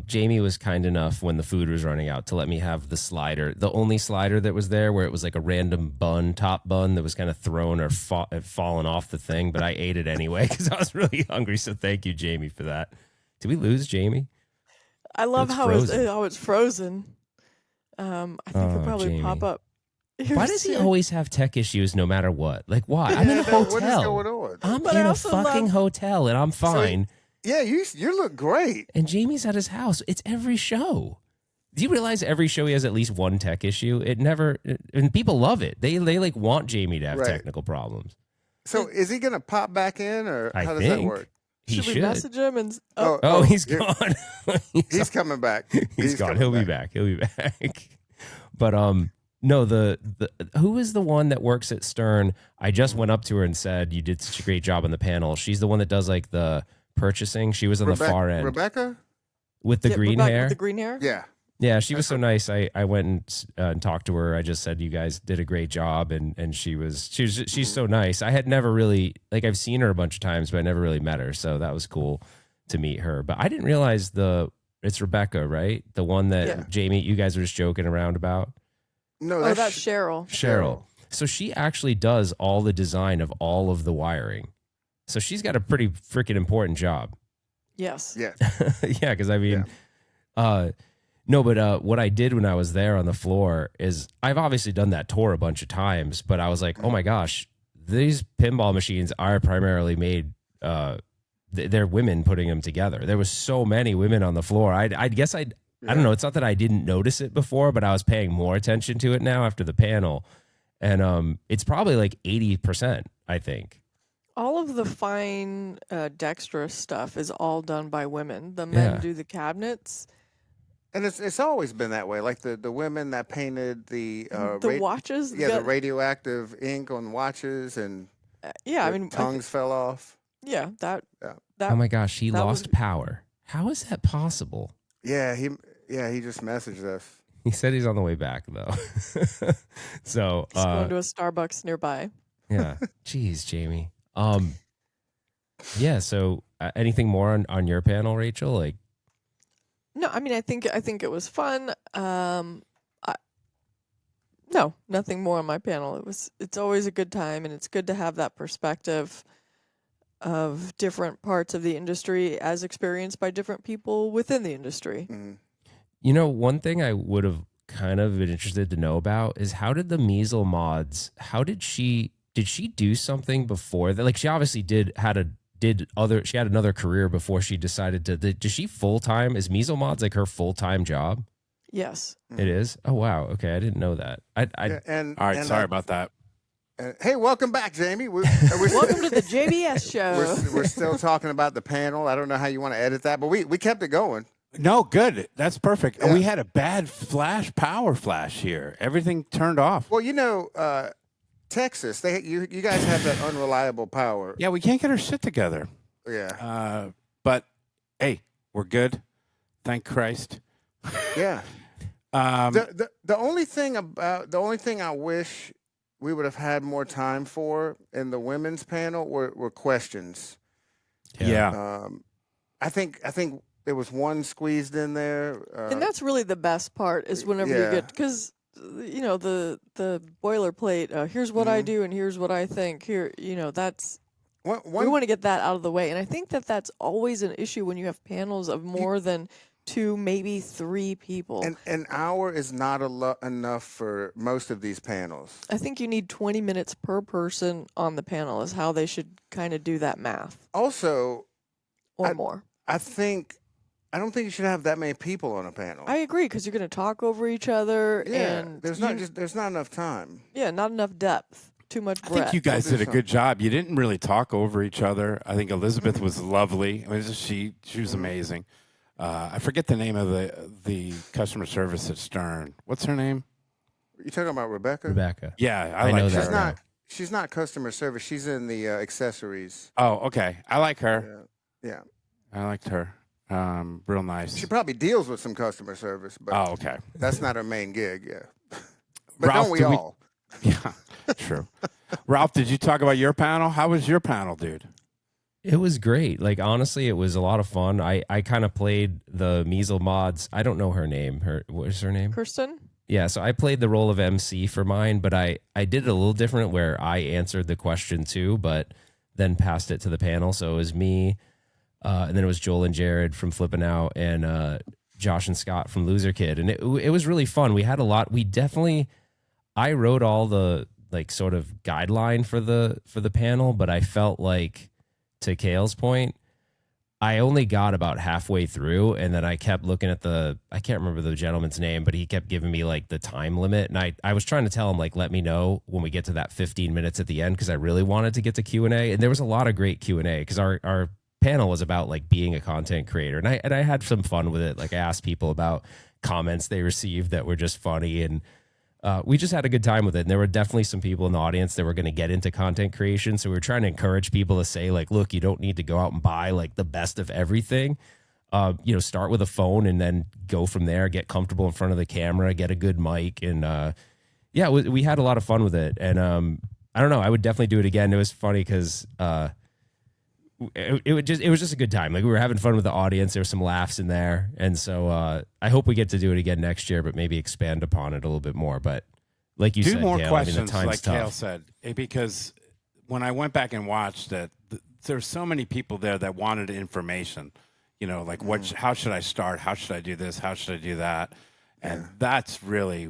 Jamie was kind enough when the food was running out to let me have the slider, the only slider that was there, where it was like a random top bun that was kind of thrown or fallen off the thing, but I ate it anyway because I was really hungry. So thank you, Jamie, for that. Did we lose Jamie? I love It's how it's frozen. I think it'll probably Jamie. pop up. Why does he soon. always have tech issues no matter what? Like, why? I'm in a What is hotel. going on? I'm But I in a also fucking love- hotel and I'm fine. Yeah, you look great. And Jamie's at his house. It's every show. Do you realize every show he has at least one tech issue? And people love it. They like want Jamie to have Right. technical problems. So is he gonna pop back in, or I how does think that work? he Should should. we message him and? Oh, he's here- gone. He's coming back. He's gone. coming He'll be back. He'll be back. But no, the who is the one that works at Stern? I just went up to her and said, "You did such a great job on the panel." She's the one that does like the purchasing. She was on the far end Rebecca? with the green Rebecca hair. with the green hair. Yeah. Yeah, she was so nice. I went and talked to her. I just said, "You guys did a great job," and she's so nice. I had never really I've seen her a bunch of times, but I never really met her. So that was cool to meet her. But I didn't realize it's Rebecca, right? The one that Yeah. Jamie, you guys were just joking around about. No, Oh, that's Cheryl. Cheryl. So she actually does all the design of all of the wiring. So she's got a pretty freaking important job. Yes. Yeah. Yeah, because I mean, no, but what I did when I was there on the floor is I've obviously done that tour a bunch of times, but I was like, oh my gosh, these pinball machines are primarily made. They're women putting them together. There was so many women on the floor. I guess I don't know. It's not that I didn't notice it before, but I was paying more attention to it now after the panel, and it's probably like 80%, I think. All of the fine dexterous stuff is all done by women. The men Yeah. do the cabinets. And it's always been that way. Like the women that painted the Watches. the radioactive ink on watches, and Yeah, I the mean, tongues fell off. yeah, that. Oh my gosh, he that lost was- power. How is that possible? Yeah, he just messaged us. He said he's on the way back though. So He's going to a Starbucks nearby. yeah, jeez, Jamie. Yeah. So anything more on your panel, Rachel? Like, No, I mean, I think it was fun. No, nothing more on my panel. It's always a good time, and it's good to have that perspective of different parts of the industry as experienced by different people within the industry. Mhm. you know, one thing I would have kind of been interested to know about is how did the Measle mods? How did she do something before that? Like, she obviously she had another career before she decided to. Does she full time? Is Measle mods like her full time job? Yes. It is. Oh wow. Okay, I didn't know that. Yeah, and All right, and, sorry about that. Hey, welcome back, Jamie. We're Welcome to the JBS show. we're still talking about the panel. I don't know how you want to edit that, but we kept it going. No, good. That's perfect. Yeah. We had a bad power flash here. Everything turned off. Well, Texas. You guys have that unreliable power. Yeah, we can't get our shit together. Yeah. But hey, we're good. Thank Christ. Yeah. The only thing I wish we would have had more time for in the women's panel were questions. Yeah. I think there was one squeezed in there. And that's really the best part is whenever you yeah. get, because the boilerplate. Here's what I do and here's what I think. Here, that's. We want to get that out of the way, and I think that's always an issue when you have panels of more than 2, maybe 3 people. An hour is not enough for most of these panels. I think you need 20 minutes per person on the panel is how they should kind of do that math. Also, more. I don't think you should have that many people on a panel. I agree, because you're going to talk over each other, and there's not enough time. Yeah, not enough depth. Too much breadth. I think you guys did a good job. You didn't really talk over each other. I think Elizabeth was lovely. I mean, she was amazing. I forget the name of the customer service at Stern. What's her name? You talking about Rebecca? Rebecca. Yeah, I like know her. that. She's not customer service. She's in the accessories. Oh, okay. I like her. Yeah. I liked her. Real nice. She probably deals with some customer service, but okay. That's not her main gig. Yeah. But Ralph, don't we all? Yeah, true. Ralph, did you talk about your panel? How was your panel, dude? It was great. Like, honestly, it was a lot of fun. I kind of played the Measle mods. I don't know her name. What is her name? Kirsten? Yeah, so I played the role of MC for mine, but I did it a little different where I answered the question too, but then passed it to the panel. So it was me, and then it was Joel and Jared from Flippin' Out, and Josh and Scott from Loser Kid. And it was really fun. We had a lot. I wrote all the like sort of guideline for the panel, but I felt like, to Cale's point, I only got about halfway through, and then I kept looking at I can't remember the gentleman's name, but he kept giving me like the time limit, and I was trying to tell him, like, let me know when we get to that 15 minutes at the end, because I really wanted to get to Q&A, and there was a lot of great Q&A, because our panel was about like being a content creator, and I had some fun with it. Like, I asked people about comments they received that were just funny, and we just had a good time with it. And there were definitely some people in the audience that were going to get into content creation. So we were trying to encourage people to say, like, look, you don't need to go out and buy like the best of everything. Start with a phone and then go from there, get comfortable in front of the camera, get a good mic. And we had a lot of fun with it. And I don't know, I would definitely do it again. It was funny because it was just a good time. Like, we were having fun with the audience. There were some laughs in there, and so I hope we get to do it again next year, but maybe expand upon it a little bit more. But like you said, more Cale, questions, I mean, the time's like tough. Cale said, because when I went back and watched it, there's so many people there that wanted information. Like how should I start? How should I do this? How should I do that? And that's really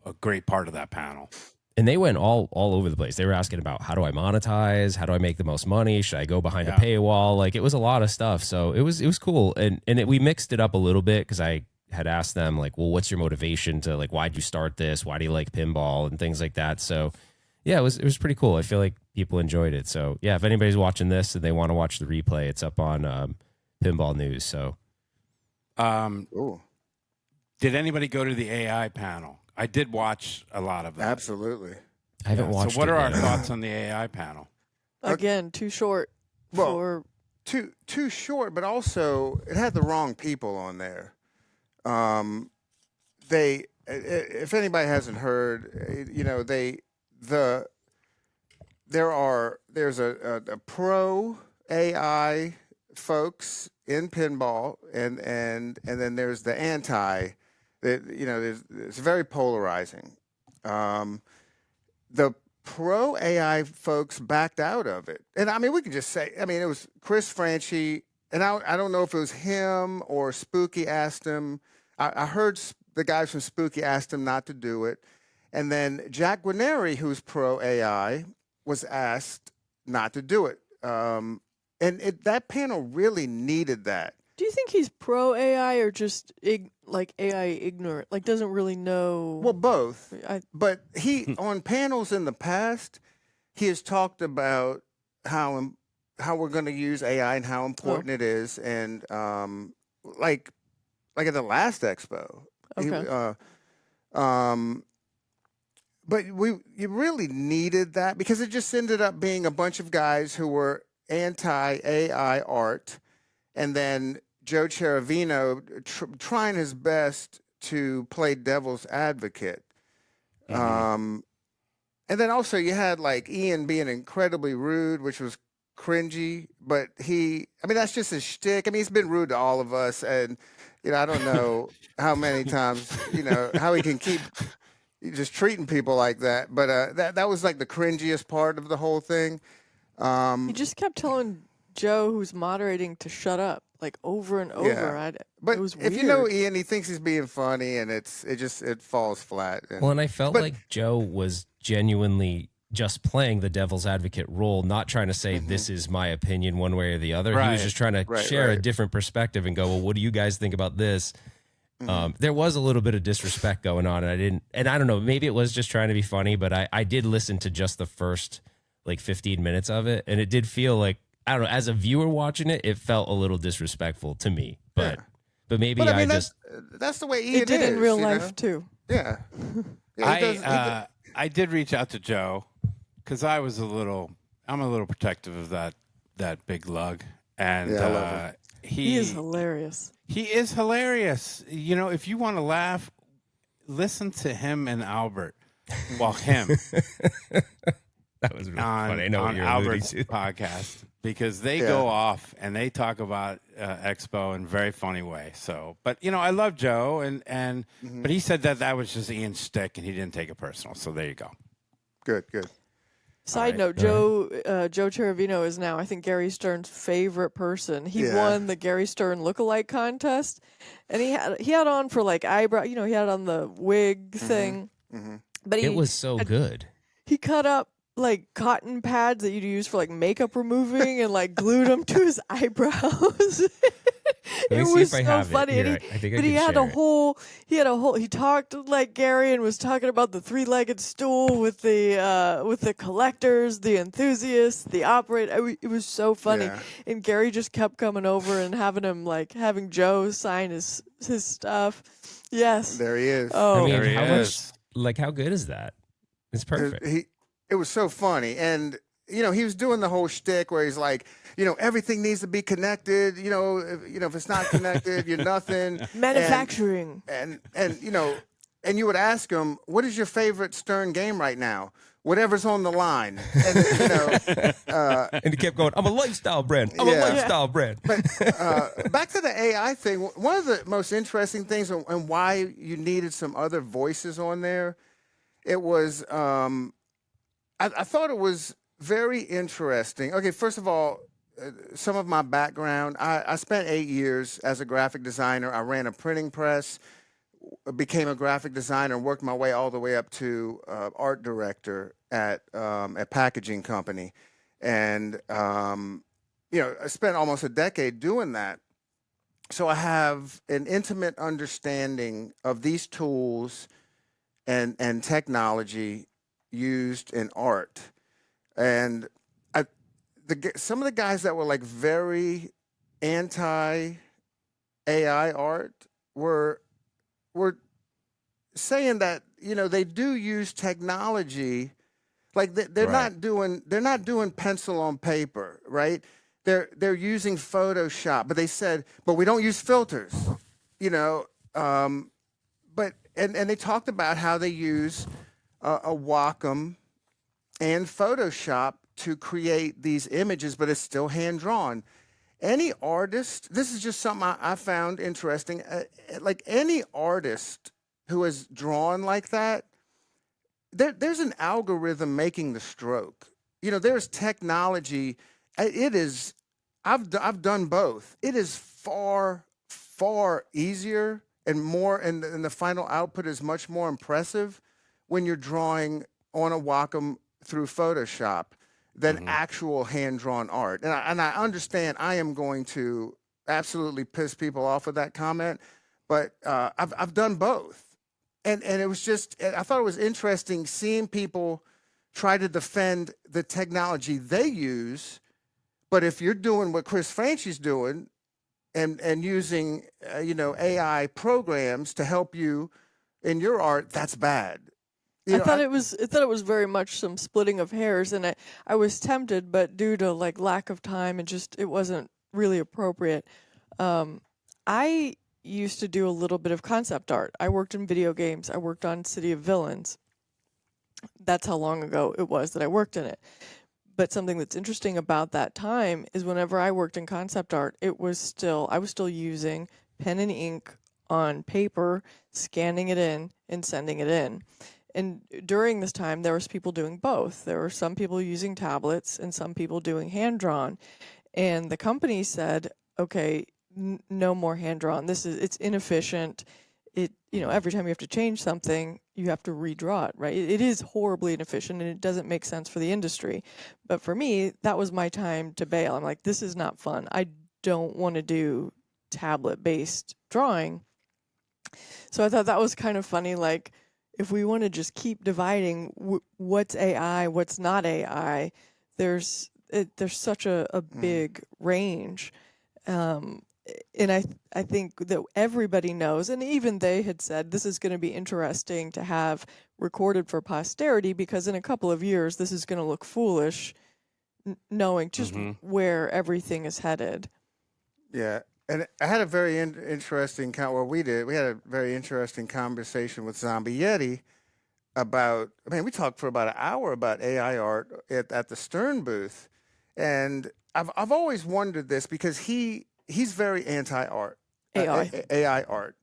a great part of that panel. And they went all over the place. They were asking about, how do I monetize? How do I make the most money? Should I go behind a paywall? Like, it was a lot of stuff. So it was cool. And we mixed it up a little bit, because I had asked them, like, well, what's your motivation to, like, why'd you start this? Why do you like pinball and things like that? So yeah, it was pretty cool. I feel like people enjoyed it. So yeah, if anybody's watching this and they want to watch the replay, it's up on Pinball News. So did anybody go to the AI panel? I did watch a lot of that. Absolutely. I haven't watched it. So what are our yet. thoughts on the AI panel? Again, too short. Well, too short, but also it had the wrong people on there. If anybody hasn't heard, there's a pro AI folks in pinball, and then there's the anti. It's very polarizing. The pro AI folks backed out of it, and I mean, we could just say, it was Chris Franchi, and I don't know if it was him or Spooky asked him. I heard the guys from Spooky asked him not to do it, and then Jack Guarneri, who's pro AI, was asked not to do it. And that panel really needed that. Do you think he's pro AI or just like AI ignorant? Like, doesn't really know? Well, both. But he on panels in the past, he has talked about how we're going to use AI and how important it is, and like at the last expo. Okay. but you really needed that because it just ended up being a bunch of guys who were anti-AI art, and then Joe Cheravino trying his best to play devil's advocate. And then also you had like Ian being incredibly rude, which was cringy, but that's just his shtick. I mean, he's been rude to all of us, and I don't know how many times, how he can keep just treating people like that. But that was like the cringiest part of the whole thing. He just kept telling Joe, who's moderating, to shut up, like over and over. Yeah. But it was if weird. you know Ian, he thinks he's being funny, and it falls flat. Well, and I felt like Joe was genuinely just playing the devil's advocate role, not trying to say this is my opinion one way or the other. He was just trying to share a different perspective and go, well, what do you guys think about this? There was a little bit of disrespect going on, and I don't know, maybe it was just trying to be funny, but I did listen to just the first like 15 minutes of it, and it did feel like, I don't know, as a viewer watching it, it felt a little disrespectful to me, but maybe I mean, that's the way Ian it did is, in real life too. Yeah. I did reach out to Joe because I'm a little protective of that big lug, and I love him. He is hilarious. He is hilarious. If you want to laugh, listen to him and Albert. Well, him. That was really on, funny. I know on what you're Albert's alluding to. podcast, because they go off and they talk about Expo in a very funny way. So, but I love Joe, but he said that was just Ian's shtick, and he didn't take it personal. So there you go. Good. Side note: Joe Cheravino is now, I think, Gary Stern's favorite person. He won the Gary Stern lookalike contest, and he had on for like eyebrow. He had on the wig thing, but It was so good. He cut up like cotton pads that you'd use for like makeup removing and like glued them to his eyebrows. It was so funny. Here, He talked like Gary and was talking about the three-legged stool with the collectors, the enthusiasts, the operator. It was so funny. Yeah. And Gary just kept coming over and having Joe sign his stuff. Yes. There he is. Oh, I mean, there he how is. how good is that? It's perfect. It was so funny, and he was doing the whole shtick where he's like, everything needs to be connected. If it's not connected, you're nothing. manufacturing. And you would ask him, what is your favorite Stern game right now? Whatever's on the line. And and he kept going, I'm a lifestyle brand. I'm a lifestyle brand. But back to the AI thing, one of the most interesting things and why you needed some other voices on there, it was, I thought it was very interesting. Okay, first of all, some of my background, I spent 8 years as a graphic designer. I ran a printing press, became a graphic designer, and worked my way all the way up to art director at a packaging company. And, I spent almost a decade doing that. So I have an intimate understanding of these tools and technology used in art. And some of the guys that were like very anti AI art were saying that they do use technology, like they're not doing pencil on paper, right? They're using Photoshop, but they said, but we don't use filters, but they talked about how they use a Wacom and Photoshop to create these images, but it's still hand-drawn. Any artist, this is just something I found interesting, like any artist who has drawn like that, there's an algorithm making the stroke. There's technology. I've done both. It is far, far easier and more, and the final output is much more impressive when you're drawing on a Wacom through Photoshop than actual hand-drawn art. And I understand I am going to absolutely piss people off with that comment, but I've done both. And it was just, I thought it was interesting seeing people try to defend the technology they use, but if you're doing what Chris Franchi's doing and using, AI programs to help you in your art, that's bad. You know, I thought it was very much some splitting of hairs, and I was tempted, but due to like lack of time and just it wasn't really appropriate. I used to do a little bit of concept art. I worked in video games. I worked on City of Villains. That's how long ago it was that I worked in it. But something that's interesting about that time is whenever I worked in concept art, I was still using pen and ink on paper, scanning it in and sending it in. And during this time, there was people doing both. There were some people using tablets and some people doing hand drawn. And the company said, "Okay, no more hand drawn. It's inefficient. Every time you have to change something, you have to redraw it, right? It is horribly inefficient and it doesn't make sense for the industry." But for me, that was my time to bail. I'm like, this is not fun. I don't want to do tablet-based drawing. So I thought that was kind of funny. Like, if we want to just keep dividing what's AI, what's not AI, there's such a big range. And I think that everybody knows, and even they had said this is going to be interesting to have recorded for posterity because in a couple of years this is going to look foolish, knowing just where everything is headed. Yeah, and I had a very interesting we had a very interesting conversation with Zombie Yeti about. I mean, we talked for about an hour about AI art at the Stern booth, and I've always wondered this because he's very anti-art, AI art,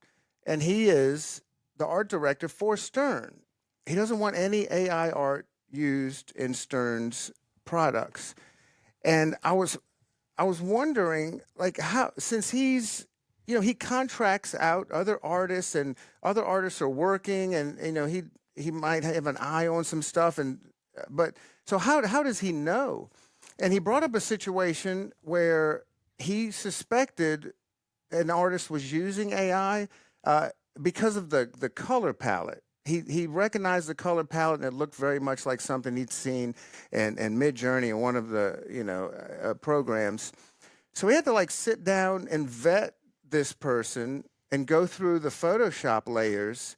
and he is the art director for Stern. He doesn't want any AI art used in Stern's products, and I was wondering, like, how, since he's, he contracts out other artists and other artists are working and, he might have an eye on some stuff. But so how does he know? And he brought up a situation where he suspected an artist was using AI because of the color palette. He recognized the color palette and it looked very much like something he'd seen in Midjourney in one of the programs. So he had to sit down and vet this person and go through the Photoshop layers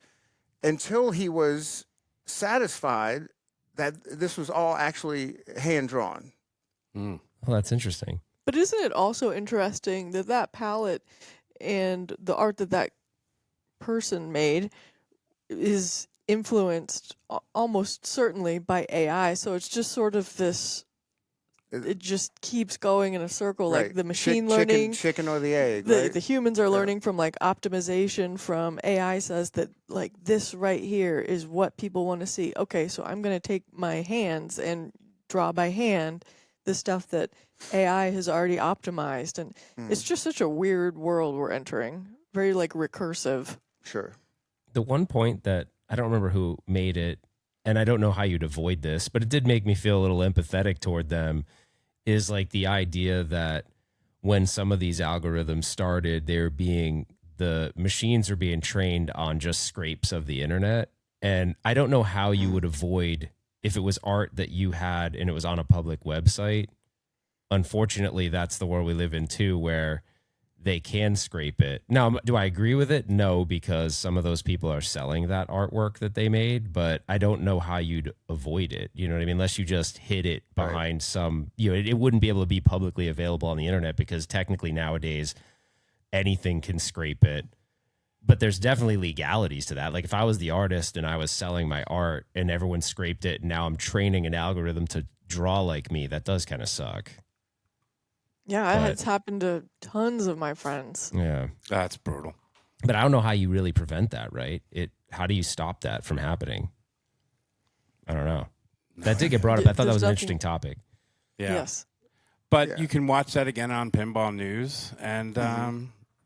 until he was satisfied that this was all actually hand drawn. Well, that's interesting. But isn't it also interesting that palette and the art that person made is influenced almost certainly by AI? So it's just sort of this, it just keeps going in a circle, Right. like the machine learning. Chicken or the egg, right? The humans are learning from optimization from AI says that this right here is what people want to see. Okay, so I'm going to take my hands and draw by hand the stuff that AI has already optimized. And it's just such a weird world we're entering. Very recursive. Sure. The one point that I don't remember who made it, and I don't know how you'd avoid this, but it did make me feel a little empathetic toward them, is the idea that when some of these algorithms started, the machines are being trained on just scrapes of the internet. And I don't know how you would avoid, if it was art that you had and it was on a public website. Unfortunately, that's the world we live in too, where they can scrape it. Now, do I agree with it? No, because some of those people are selling that artwork that they made, but I don't know how you'd avoid it. You know what I mean? Unless you just hid it behind some, it wouldn't be able to be publicly available on the internet because technically nowadays anything can scrape it. But there's definitely legalities to that. Like if I was the artist and I was selling my art and everyone scraped it, and now I'm training an algorithm to draw like me, that does kind of suck. Yeah, it's happened to tons of my friends. Yeah. That's brutal. But I don't know how you really prevent that, right? How do you stop that from happening? I don't know. That did get brought up. I thought that was an interesting topic. Yeah. Yes. But you can watch that again on Pinball News. And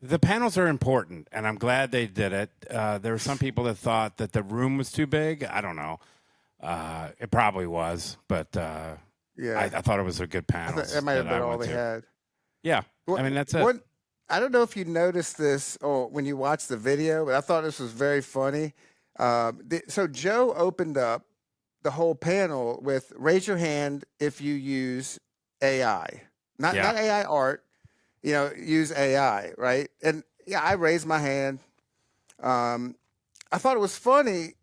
the panels are important, and I'm glad they did it. There were some people that thought that the room was too big. I don't know. It probably was, but I thought it was a good panel. That might have been all they had. Yeah. I mean, that's it. I don't know if you noticed this or when you watched the video, but I thought this was very funny. So Joe opened up the whole panel with raise your hand if you use AI. Not AI art, use AI, right? And I raised my hand. I thought it was funny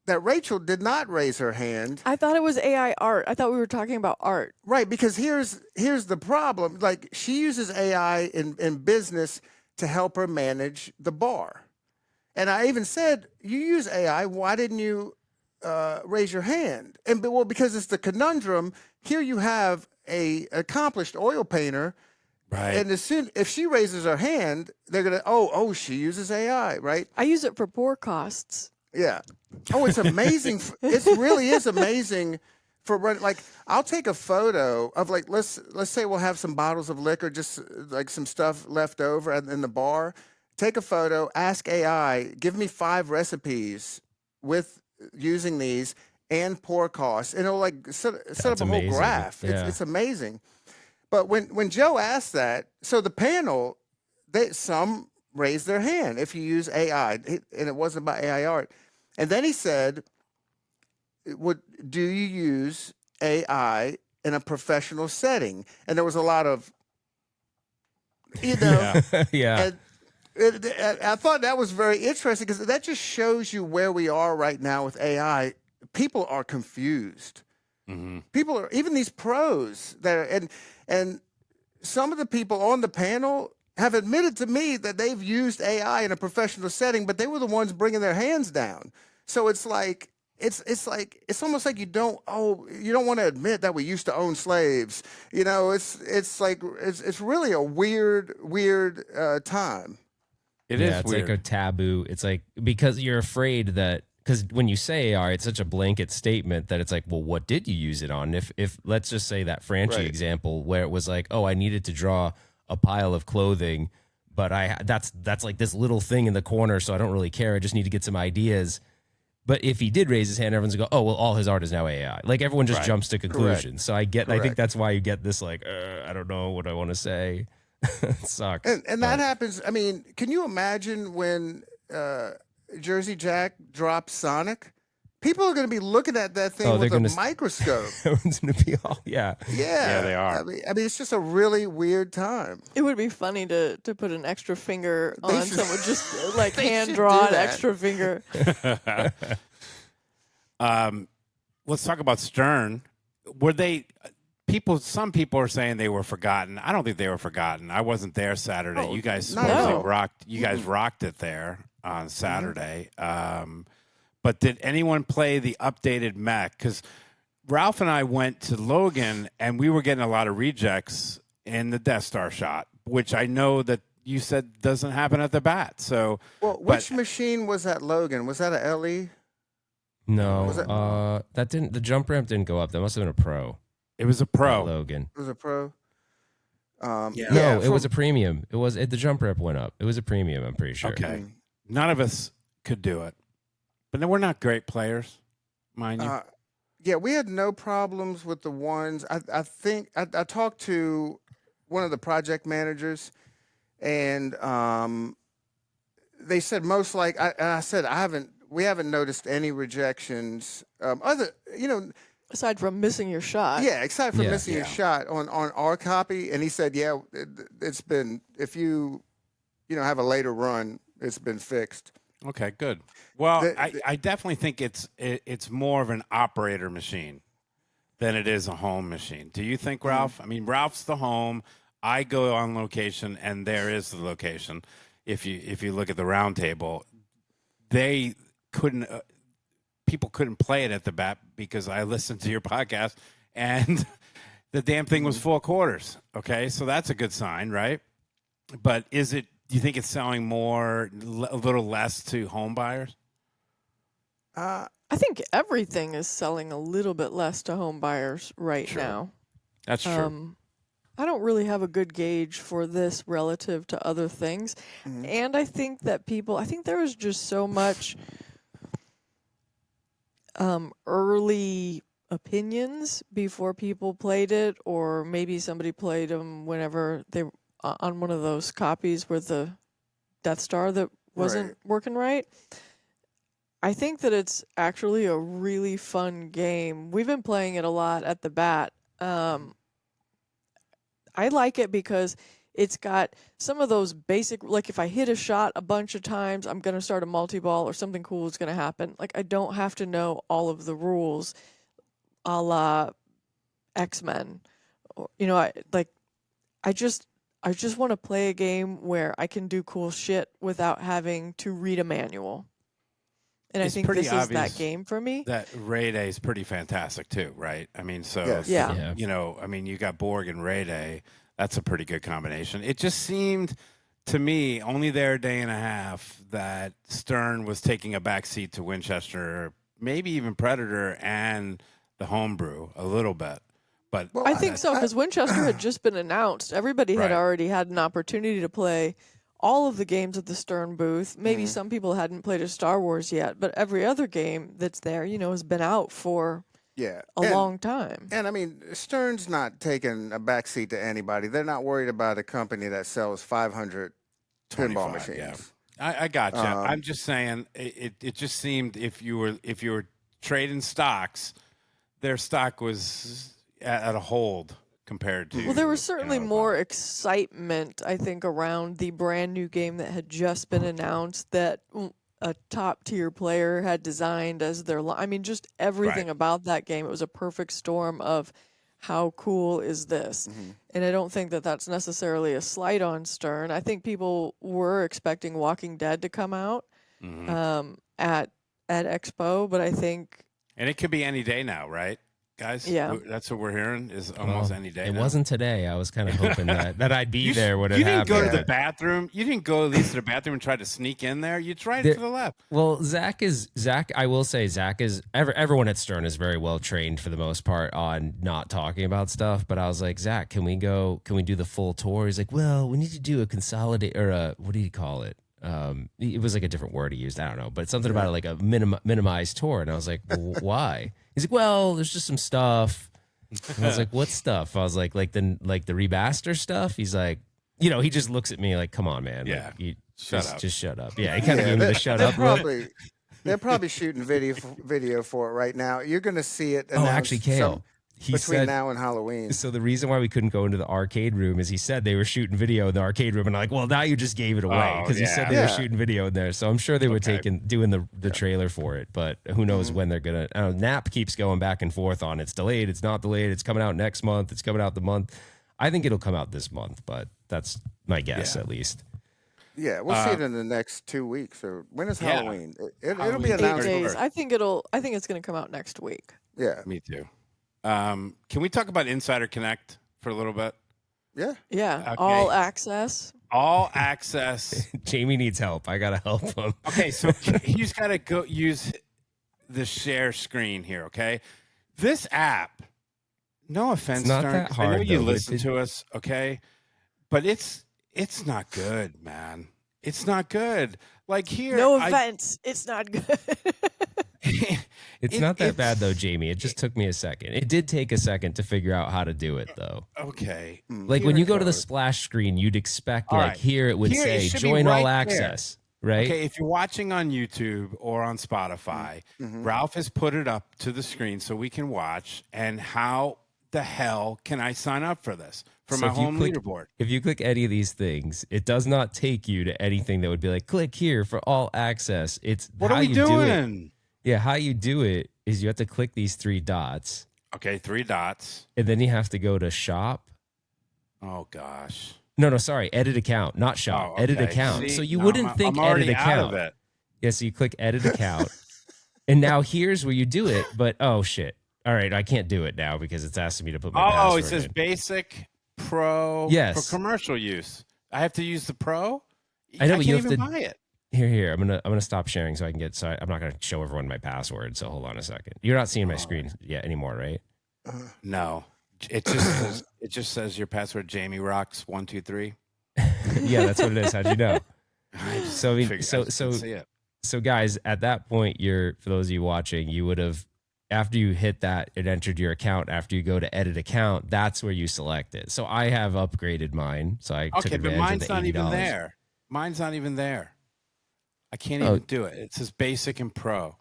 that Rachel did not raise her hand. I thought it was AI art. I thought we were talking about art. Right, because here's the problem. Like, she uses AI in business to help her manage the bar. And I even said, you use AI, why didn't you raise your hand? And well, because it's the conundrum. Here you have a accomplished oil painter, Right. and if she raises her hand, they're gonna she uses AI, right? I use it for pour costs. Yeah. Oh, it's amazing. It really is amazing for running. Like, I'll take a photo of, like, let's say we'll have some bottles of liquor, just like some stuff left over in the bar. Take a photo, ask AI, give me 5 recipes with using these and pour costs, and it'll like set up a whole amazing. graph. Yeah. It's amazing. But when Joe asked that, so the panel, some raised their hand if you use AI, and it wasn't about AI art. And then he said, do you use AI in a professional setting? And there was a lot of, Yeah. Yeah. and I thought that was very interesting, because that just shows you where we are right now with AI. People are confused. Mm-hmm. People are, even these pros that are, and some of the people on the panel have admitted to me that they've used AI in a professional setting, but they were the ones bringing their hands down. So it's like, it's almost like you don't want to admit that we used to own slaves. It's like, it's really a weird time. It Yeah, is it's weird. like a taboo. It's like, because you're afraid that, because when you say AI, it's such a blanket statement that it's like, well, what did you use it on? If let's just say that Franchi Right. example where it was like, oh, I needed to draw a pile of clothing, but that's like this little thing in the corner, so I don't really care. I just need to get some ideas. But if he did raise his hand, everyone's going to go, oh, well, all his art is now AI. Like, everyone just Right. jumps to conclusions. So I think Correct. that's why you get this, like, I don't know what I want to say. It sucks. And that happens. I mean, can you imagine when Jersey Jack drops Sonic? People are going to be looking at that thing Oh, with they're a gonna microscope. Everyone's going to be all, yeah. Yeah, they are. I mean, it's just a really weird time. It would be funny to put an extra finger They on should- someone, just like They hand should draw do an that. extra finger. Let's talk about Stern. Were they some people are saying they were forgotten. I don't think they were forgotten. I wasn't there Saturday. Oh, You guys not at supposedly all. rocked. You guys rocked it there on Saturday. But did anyone play the updated mech? Because Ralph and I went to Logan, and we were getting a lot of rejects in the Death Star shot, which I know that you said doesn't happen at the bat. So, Well, which machine was that, Logan? Was that a LE? No, Was it- that didn't. The jump ramp didn't go up. That must have been a pro. it was a pro. Logan. It was a pro? Yeah. No, it from- was a premium. The jump ramp went up. It was a premium. I'm pretty sure. Okay. None of us could do it. But then we're not great players, mind you. Yeah, we had no problems with the ones. I think I talked to one of the project managers, and they said most like I said we haven't noticed any rejections. Aside from missing your shot. Yeah, except for Yeah. missing a shot on our copy. And he said, yeah, it's been, if you have a later run, it's been fixed. Okay, good. Well, I definitely think it's more of an operator machine than it is a home machine. Do you think, Ralph? I mean, Ralph's the home. I go on location, and there is the location. If you look at the Roundtable, they couldn't. People couldn't play it at the bat because I listened to your podcast, and the damn thing was 4 quarters. Okay, so that's a good sign, right? But do you think it's selling a little less to home buyers? I think everything is selling a little bit less to home buyers right now. That's true. I don't really have a good gauge for this relative to other things. And I think that I think there was just so much early opinions before people played it, or maybe somebody played them whenever they were on one of those copies with the Death Star that wasn't working right. I think that it's actually a really fun game. We've been playing it a lot at the bat. I like it because It's got some of those basic, like if I hit a shot a bunch of times, I'm going to start a multi-ball or something cool is going to happen. Like I don't have to know all of the rules a la X-Men. You know, I just want to play a game where I can do cool shit without having to read a manual. And It's I think pretty this is that obvious game for me. That Ray Day is pretty fantastic too, right? I mean, so Yes. Yeah. you know, I mean, you got Borg and Ray Day. That's a pretty good combination. It just seemed to me, only there a day and a half, that Stern was taking a backseat to Winchester, maybe even Predator and the Homebrew a little bit. But Well, I think so, because Winchester had just been announced. Everybody had Right. already had an opportunity to play all of the games at the Stern booth. Maybe Mm-hmm. some people hadn't played a Star Wars yet, but every other game that's there, you know, has been out for yeah, a long time. And I mean, Stern's not taking a backseat to anybody. They're not worried about a company that sells 500 pinball 25, machines. yeah. I got you. I'm just saying, it just seemed if you were trading stocks, their stock was at a hold compared to. Well, there was certainly you know, more excitement, I think, around the brand new game that had just been announced that a top tier player had designed as their. I mean, just everything Right. about that game. It was a perfect storm of how cool is this? And I don't think that that's necessarily a slight on Stern. I think people were expecting Walking Dead to come out at Expo, but I think and it could be any day now, right, guys? Yeah. That's what we're hearing is almost any day. It now. wasn't today. I was kind of hoping that I'd be there when it You didn't happened. go to the bathroom. You didn't go at least to the bathroom and try to sneak in there. You tried There- to the left. Well, Zach. I will say Zach is. Everyone at Stern is very well trained for the most part on not talking about stuff. But I was like, Zach, can we go? Can we do the full tour? He's like, well, we need to do a consolidate or a what do you call it? It was like a different word he used. I don't know, but something about it like a minimized tour. And I was like, well, why? He's like, well, there's just some stuff. And I was like, what stuff? I was like the remaster stuff. He's like, you know, he just looks at me like, come on, man. Yeah. Like, you Shut up. just shut up. Yeah. He kind of gave me the shut up look. They're probably shooting video for it right now. You're going to see it. Oh, announced actually, Cale. He between said, now and Halloween. so the reason why we couldn't go into the arcade room is he said they were shooting video in the arcade room, and I'm like, well, now you just gave it away because he said they were Yeah. shooting video in there. So I'm sure they were doing the trailer for it, but who knows when they're gonna. I don't know, Nap keeps going back and forth on it's delayed, it's not delayed, it's coming out next month, it's coming out the month. I think it'll come out this month, but that's my guess at least. Yeah, we'll see it in the next 2 weeks. Or when is Yeah. Halloween? It'll Halloween. be 8 announced. days. I think it's going to come out next week. Yeah, Me too. Can we talk about Insider Connect for a little bit? yeah. Yeah, Okay. all access. All access. Jamie needs help. I gotta help him. Okay, so he's got to go use the share screen here. Okay, this app. No offense, It's not Stern, that 'cause I know hard, you though, but listen to us. Okay, but it's not good, man. It's not good. Like here, No offense, it's not good. It's not that bad though, Jamie. It just took me a second. It did take a second to figure out how to do it though. Okay. Like Here when you it go to the goes. splash screen, you'd expect All like right. here it would Here, it say should be join all right there. access, right? Okay, if you're watching on YouTube or on Spotify, Ralph has put it up to the screen so we can watch. And how the hell can I sign up for this for So my if you home click- leaderboard? If you click any of these things, it does not take you to anything that would be like click here for all access. It's What how are we you do it. doing? Yeah, how you do it is you have to click these 3 dots, Okay, 3 dots. and then you have to go to shop. Oh gosh. No, sorry, edit account, not shop. Oh, Edit okay. account. See, So you no, wouldn't I'm think already edit out account. of it. Yeah, so you click edit account, and now here's where you do it. But oh shit! All right, I can't do it now because it's asking me to put my password Oh, it says in. basic, pro, Yes. for commercial use. I have to use the pro. I know, I but can't you have even to- buy it. Here. I'm gonna stop sharing so I can get. So I'm not gonna show everyone my password. So hold on a second. You're not seeing my screen yet anymore, right? No, it just says your password. Jamie Rocks 123. Yeah, that's what it is. How'd you know? So I mean, Figured- I so just so didn't see it. so guys, at that point, for those of you watching, you would have. After you hit that, it entered your account. After you go to edit account, that's where you select it. So I have upgraded mine. So I took Okay, but advantage mine's of the not $80. even there. Mine's not even there. I can't Oh. even do it. It says basic and pro.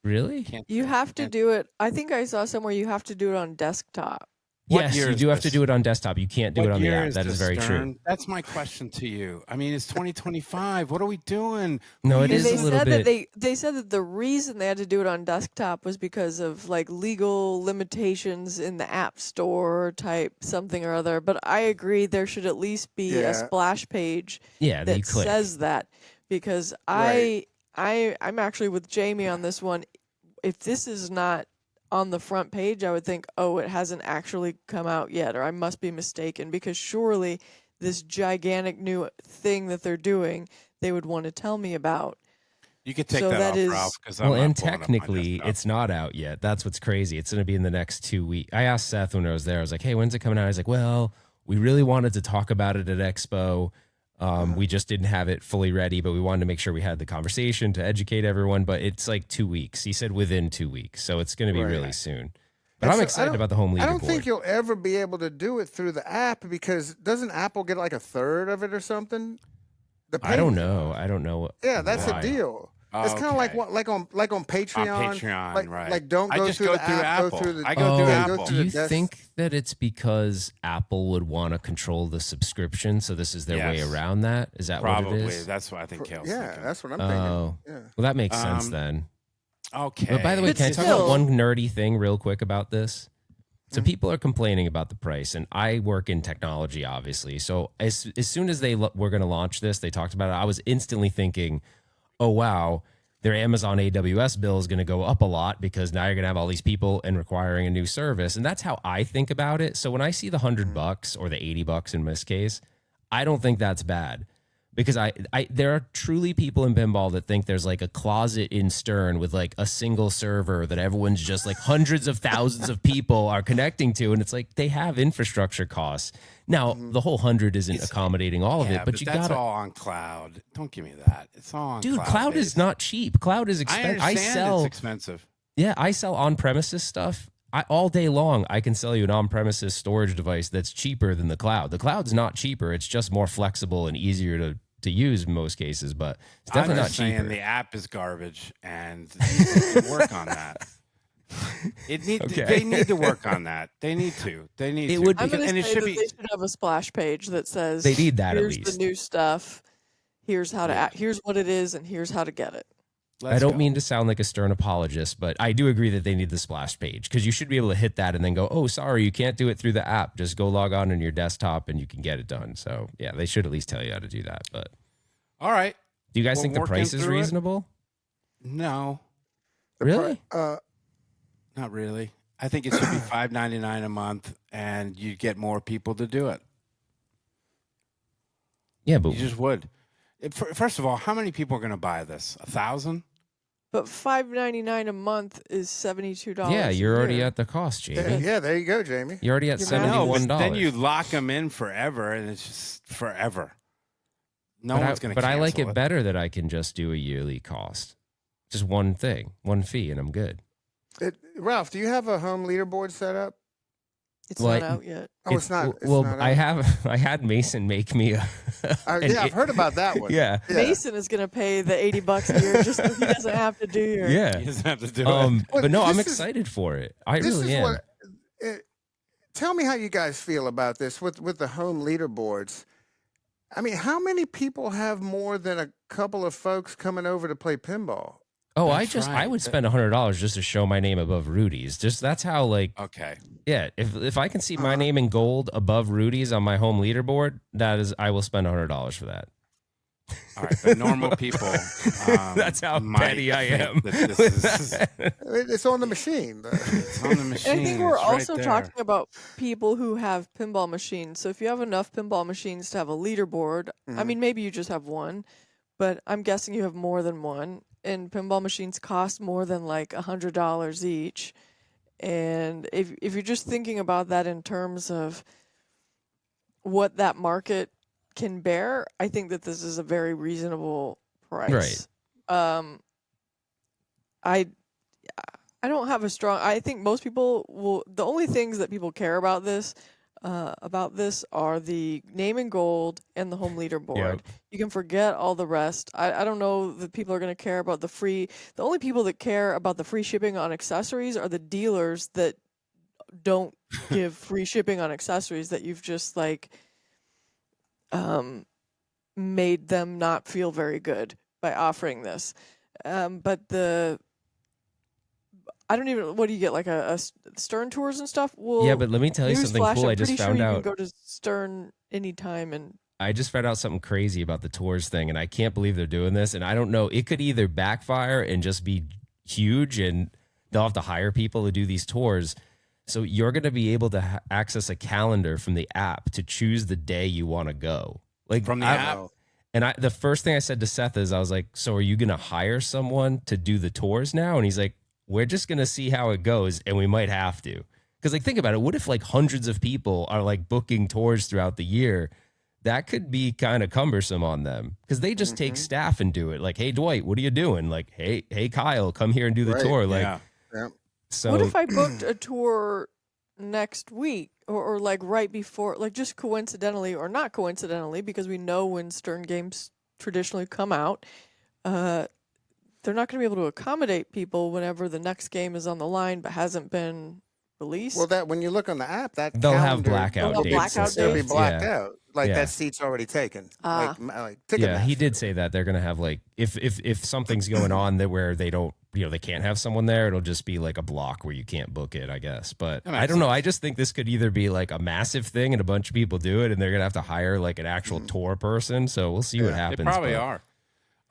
Really? Can't You do it. have to Can't- do it. I think I saw somewhere you have to do it on desktop. What Yes, year you is do have to this? do it on desktop. You can't do What it on the year app. That is this, very true. Stern? That's my question to you. I mean, it's 2025. What are we doing? No, it And is they a little said bit. that they said that the reason they had to do it on desktop was because of like legal limitations in the App Store type something or other. But I agree there should at least be a Yeah. splash page Yeah, that you that click. says that, because Right. I'm actually with Jamie on this one. If this is not on the front page, I would think, oh, it hasn't actually come out yet, or I must be mistaken, because surely this gigantic new thing that they're doing, they would want to tell me about. You could take So that that off, is- Ralph, because Well, and technically, it's not out yet. That's what's crazy. It's going to be in the next 2 weeks. I asked Seth when I was there. I was like, "Hey, when's it coming out?" He's like, "Well, we really wanted to talk about it at Expo. We just didn't have it fully ready, but we wanted to make sure we had the conversation to educate everyone. But it's like 2 weeks." He said within 2 weeks, so it's going to be Right. really soon. But And I'm so excited about the home leaderboard. I don't think you'll ever be able to do it through the app, because doesn't Apple get like a third of it or something? The I don't payment. know. I don't know. Yeah, that's why. a deal. It's kind of like Okay. what, like on Patreon. On Patreon, right. Like don't I go just through go the through app. Apple. Go through the. I go through Oh, Apple. Go do through you the desk. think that it's because Apple would want to control the subscription, so this is their way Yes. around that? Is that what it Probably. is? That's what I think Kale's Yeah, thinking. that's what I'm thinking. Oh, Yeah. well, that makes sense Um, then. Okay. But by the way, But can I talk still- about one nerdy thing real quick about this? Mm-hmm. So people are complaining about the price, and I work in technology, obviously. So as soon as they were going to launch this, they talked about it. I was instantly thinking, oh, wow, their Amazon AWS bill is going to go up a lot because now you're going to have all these people and requiring a new service. And that's how I think about it. So when I see the $100 or the $80 in this case, I don't think that's bad. Because there are truly people in pinball that think there's like a closet in Stern with like a single server that everyone's just like hundreds of thousands of people are connecting to. And it's like they have infrastructure costs. Now, the whole 100 isn't accommodating all of Yeah, it, but you that's got all on cloud. Don't give me that. It's all on Dude, cloud. cloud is not cheap. Cloud is I expensive. understand it's expensive. Yeah, I sell on-premises stuff. All day long, I can sell you an on-premises storage device that's cheaper than the cloud. The cloud's not cheaper. It's just more flexible and easier to use in most cases, but it's definitely I'm not just saying cheaper. the app is garbage, and you need to work on that. Okay. They need to work on that. They need to. They need It to. would be- I'm going and to it say should that be. they should have a splash page that says They need that at here's least. the new stuff. Here's how to act. Here's what it is, and here's how to get it. I don't mean to sound like a Stern apologist, but I do agree that they need the splash page because you should be able to hit that and then go, oh, sorry, you can't do it through the app. Just go log on your desktop and you can get it done. So, yeah, they should at least tell you how to do that. But All right. do you guys Well, think the working price is through it? reasonable? No, Really? not really. I think it should be $5.99 a month, and you get more people to do it. Yeah, but You just would. First of all, how many people are going to buy this? 1,000? But $5.99 a month is $72. yeah, a you're already year. at the cost, Yeah, Jamie. yeah, there you go, Jamie. You're already at You're right. No, $71. but then you lock them in forever, and it's just forever. No but one's going to. I like it better that I can just do a yearly cost. Just one thing, one fee, and I'm good. Ralph, do you have a home leaderboard set up? It's Well, not out yet. Oh, it's not. It's well, not I out. I had Mason make me a. an Yeah, I've heard about that one. Yeah. Yeah. Mason is going to pay the $80 a year just so he doesn't have to do your. Yeah. He doesn't have to do it. Well, But no, I'm this is- excited for it. I This really is am. what. Tell me how you guys feel about this with the home leaderboards. I mean, how many people have more than a couple of folks coming over to play pinball? Oh, That's I right. would spend $100 just to show my name above Rudy's. Just that's how Okay. yeah. If I can see my name in gold above Rudy's on my home leaderboard, I will spend $100 for that. All right. But normal people. That's how might petty I think am. that this is It's on the machine. it's on the machine. And I think we're It's right also there. talking about people who have pinball machines. So if you have enough pinball machines to have a leaderboard, I mean, maybe you just have one, but I'm guessing you have more than one. And pinball machines cost more than like $100 each. And if you're just thinking about that in terms of what that market can bear, I think that this is a very reasonable price. Right. I don't have a strong. I think most people will. The only things that people care about this are the name and gold and the home leaderboard. Yep. You can forget all the rest. I don't know that people are going to care about the free. The only people that care about the free shipping on accessories are the dealers that don't give free shipping on accessories that you've just like made them not feel very good by offering this. But I don't even. What do you get? Like a Stern tours and stuff? Well, Yeah, but let me tell you something newsflash, cool. I I'm just pretty found sure you out. can go to Stern anytime and. I just found out something crazy about the tours thing, and I can't believe they're doing this. And I don't know. It could either backfire and just be huge, and they'll have to hire people to do these tours. So you're going to be able to access a calendar from the app to choose the day you want to go. Like From the app? And the first thing I said to Seth is, I was like, so are you going to hire someone to do the tours now? And he's like, we're just going to see how it goes, and we might have to. Because like, think about it. What if like hundreds of people are like booking tours throughout the year? That could be kind of cumbersome on them because they just take staff and do it. Like, hey, Dwight, what are you doing? Like, hey, Kyle, come here and do the tour. Like, Yeah. so What if I booked a tour next week or like right before, like just coincidentally or not coincidentally, because we know when Stern games traditionally come out, they're not going to be able to accommodate people whenever the next game is on the line but hasn't been released. Well, that when you look on the app, that they'll have calendar, blackout They'll have dates. blackout and They'll be stuff. blacked Yeah. out. Like Yeah. that seat's already taken. Ah. Like Yeah, he Ticketmaster. did say that they're gonna have like if something's going on that where they don't they can't have someone there, it'll just be like a block where you can't book it, I guess. But That makes I don't know. sense. I just think this could either be like a massive thing and a bunch of people do it, and they're gonna have to hire like an actual tour person. So we'll see what They happens. probably but- are.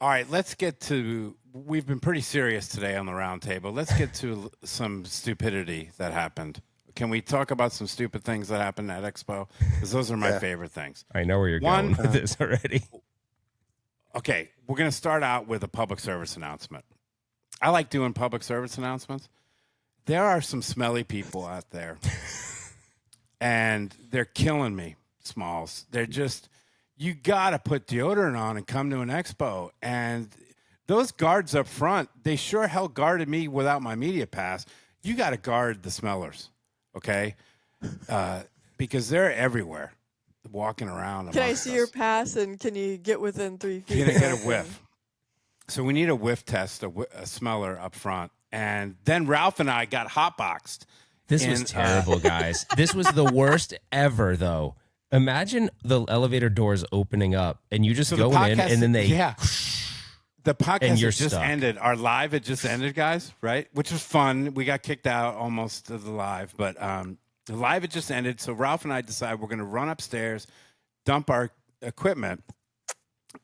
All right, let's get to. We've been pretty serious today on the round table. Let's get to some stupidity that happened. Can we talk about some stupid things that happened at Expo? Because those are my favorite things. I know where you're One- going with this already. Okay, we're going to start out with a public service announcement. I like doing public service announcements. There are some smelly people out there, and they're killing me, Smalls. They're just, you got to put deodorant on and come to an expo. And those guards up front, they sure hell guarded me without my media pass. You got to guard the smellers, okay? Because they're everywhere, walking around. Can I amongst see us. your pass and can you get within 3 feet? You're of gonna get a that whiff. thing? So we need a whiff test, a smeller up front, and then Ralph and I got hotboxed. This was terrible, guys. This was the worst ever, though. Imagine the elevator doors opening up and you just So the going in podcast, and then they the podcast and you're had just stuck. ended. Our live had just ended, guys. Right, which was fun. We got kicked out almost of the live, but the live had just ended. So Ralph and I decided we're going to run upstairs, dump our equipment.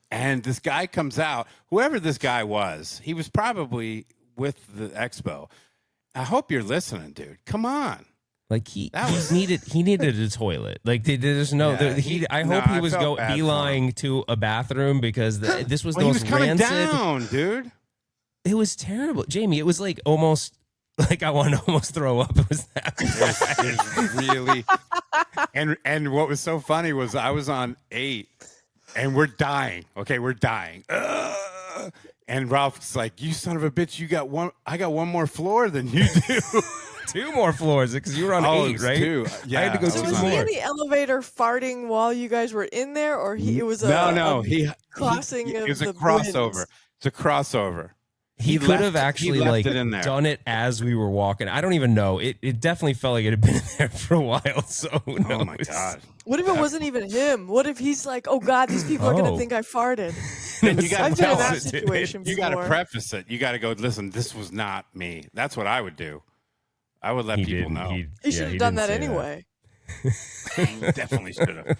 And this guy comes out, whoever this guy was, he was probably with the expo. I hope you're listening, dude. Come on. like he That was- he needed a toilet. Like there's no Yeah, I no, hope he I was felt bad for beeline to a bathroom because this was Well, the he was most coming rancid. down, dude. It was terrible, Jamie. It was like almost like I wanted to almost throw up. It was that bad. It's really. And what was so funny was I was on 8, and we're dying. Okay, we're dying. And Ralph's like, "You son of a bitch! You got one. I got one more floor than you do." 2 more floors because you were on Oh, it 8, was right? 2. I had to go Yeah, So I two was was on he more. in the elevator farting while you guys were in there, or it was a No. a crossing It of was a the crossover. winds? It's a crossover. He could left- have he actually left like it in there. done it as we were walking. I don't even know. It definitely felt like it had been in there for a while. So who knows? Oh my god! What if it wasn't even him? What if he's like, "Oh God, these people are Oh. gonna think I farted"? Then you got I've to been in tell that us. situation You got to before. preface it. You got to go. Listen, this was not me. That's what I would do. I would let He people didn't. know. He should have done that didn't say anyway. Definitely should have.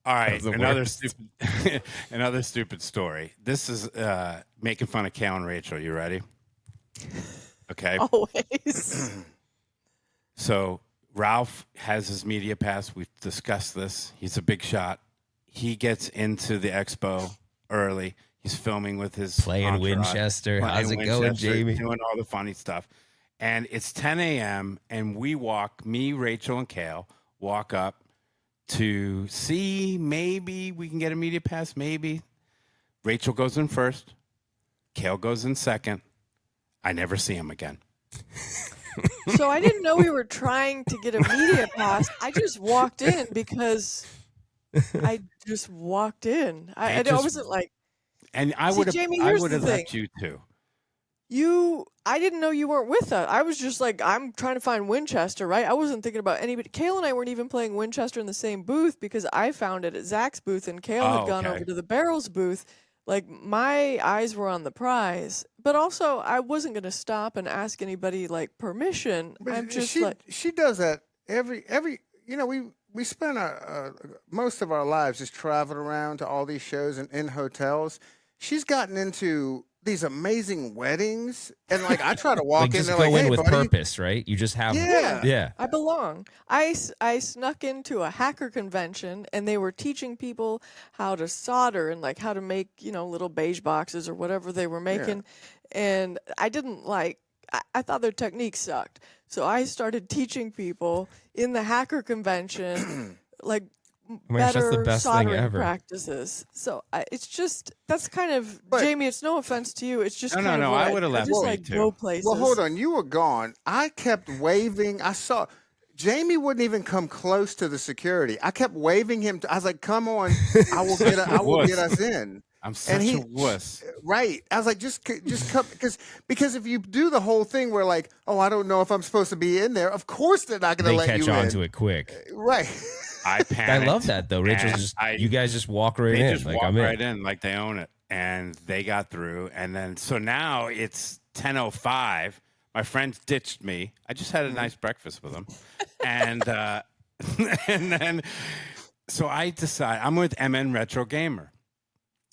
All right, was the another worst. stupid, another stupid story. This is making fun of Cal and Rachel. You ready? Okay. Always. So Ralph has his media pass. We've discussed this. He's a big shot. He gets into the expo early. He's filming with his Playing entourage, Winchester. playing How's it going, Winchester, Jamie? Doing all the funny stuff. And it's 10 a.m. and we walk, me, Rachel, and Cale, walk up to see maybe we can get a media pass, maybe. Rachel goes in first. Cale goes in second. I never see him again. So I didn't know we were trying to get a media pass. I just walked in because I just walked in. I just- wasn't like, And I See, would have Jamie, I here's would the have let thing. you too. I didn't know you weren't with us. I was just like, I'm trying to find Winchester, right? I wasn't thinking about anybody. Kale and I weren't even playing Winchester in the same booth because I found it at Zach's booth and Kale had gone over to the Barrels booth. Like, my eyes were on the prize, but also I wasn't going to stop and ask anybody like permission. But I'm just she does that every we spend most of our lives just traveling around to all these shows and in hotels. She's gotten into these amazing weddings, and like I try to walk Like in just there go like, in hey, with buddy. purpose, right? You just have Yeah. I belong. I snuck into a hacker convention and they were teaching people how to solder and like how to make, little beige boxes or whatever they were making. And I didn't I thought their technique sucked. So I started teaching people in the hacker convention, like, Oh my gosh, that's the better best thing soldering ever. practices. So it's just, that's kind of, But- Jamie, it's no offense to you. It's just No, kind no, of I what would've left just me like too. go places. Well, hold on, you were gone. I kept waving. I saw Jamie wouldn't even come close to the security. I kept waving him. I was like, "Come on, I will get us in." I'm such a wuss. Right. I was like, just come, because if you do the whole thing where like, oh, I don't know if I'm supposed to be in there. Of course, they're not going to They let catch you on in. to it quick. Right. I I panicked. love that though. Rachel's and just I- you guys just walk right They in. just Like walk I'm in. right in like they own it, and they got through. And then so now it's 10:05. My friends ditched me. I just had a nice breakfast with them, and and then so I decide I'm with MN Retro Gamer,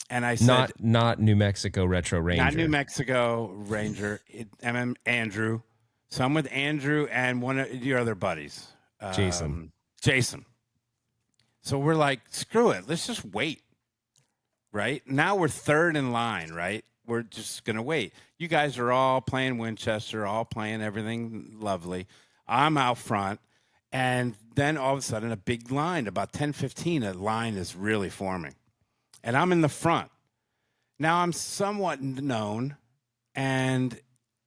and I said Not New Mexico Retro Ranger. not New Mexico Ranger, MM Andrew. So I'm with Andrew and one of your other buddies, Jason. Jason. So we're like, screw it, let's just wait. Right now we're third in line. Right, we're just gonna wait. You guys are all playing Winchester, all playing everything lovely. I'm out front, and then all of a sudden, a big line, about 10:15, a line is really forming, and I'm in the front. Now I'm somewhat known, and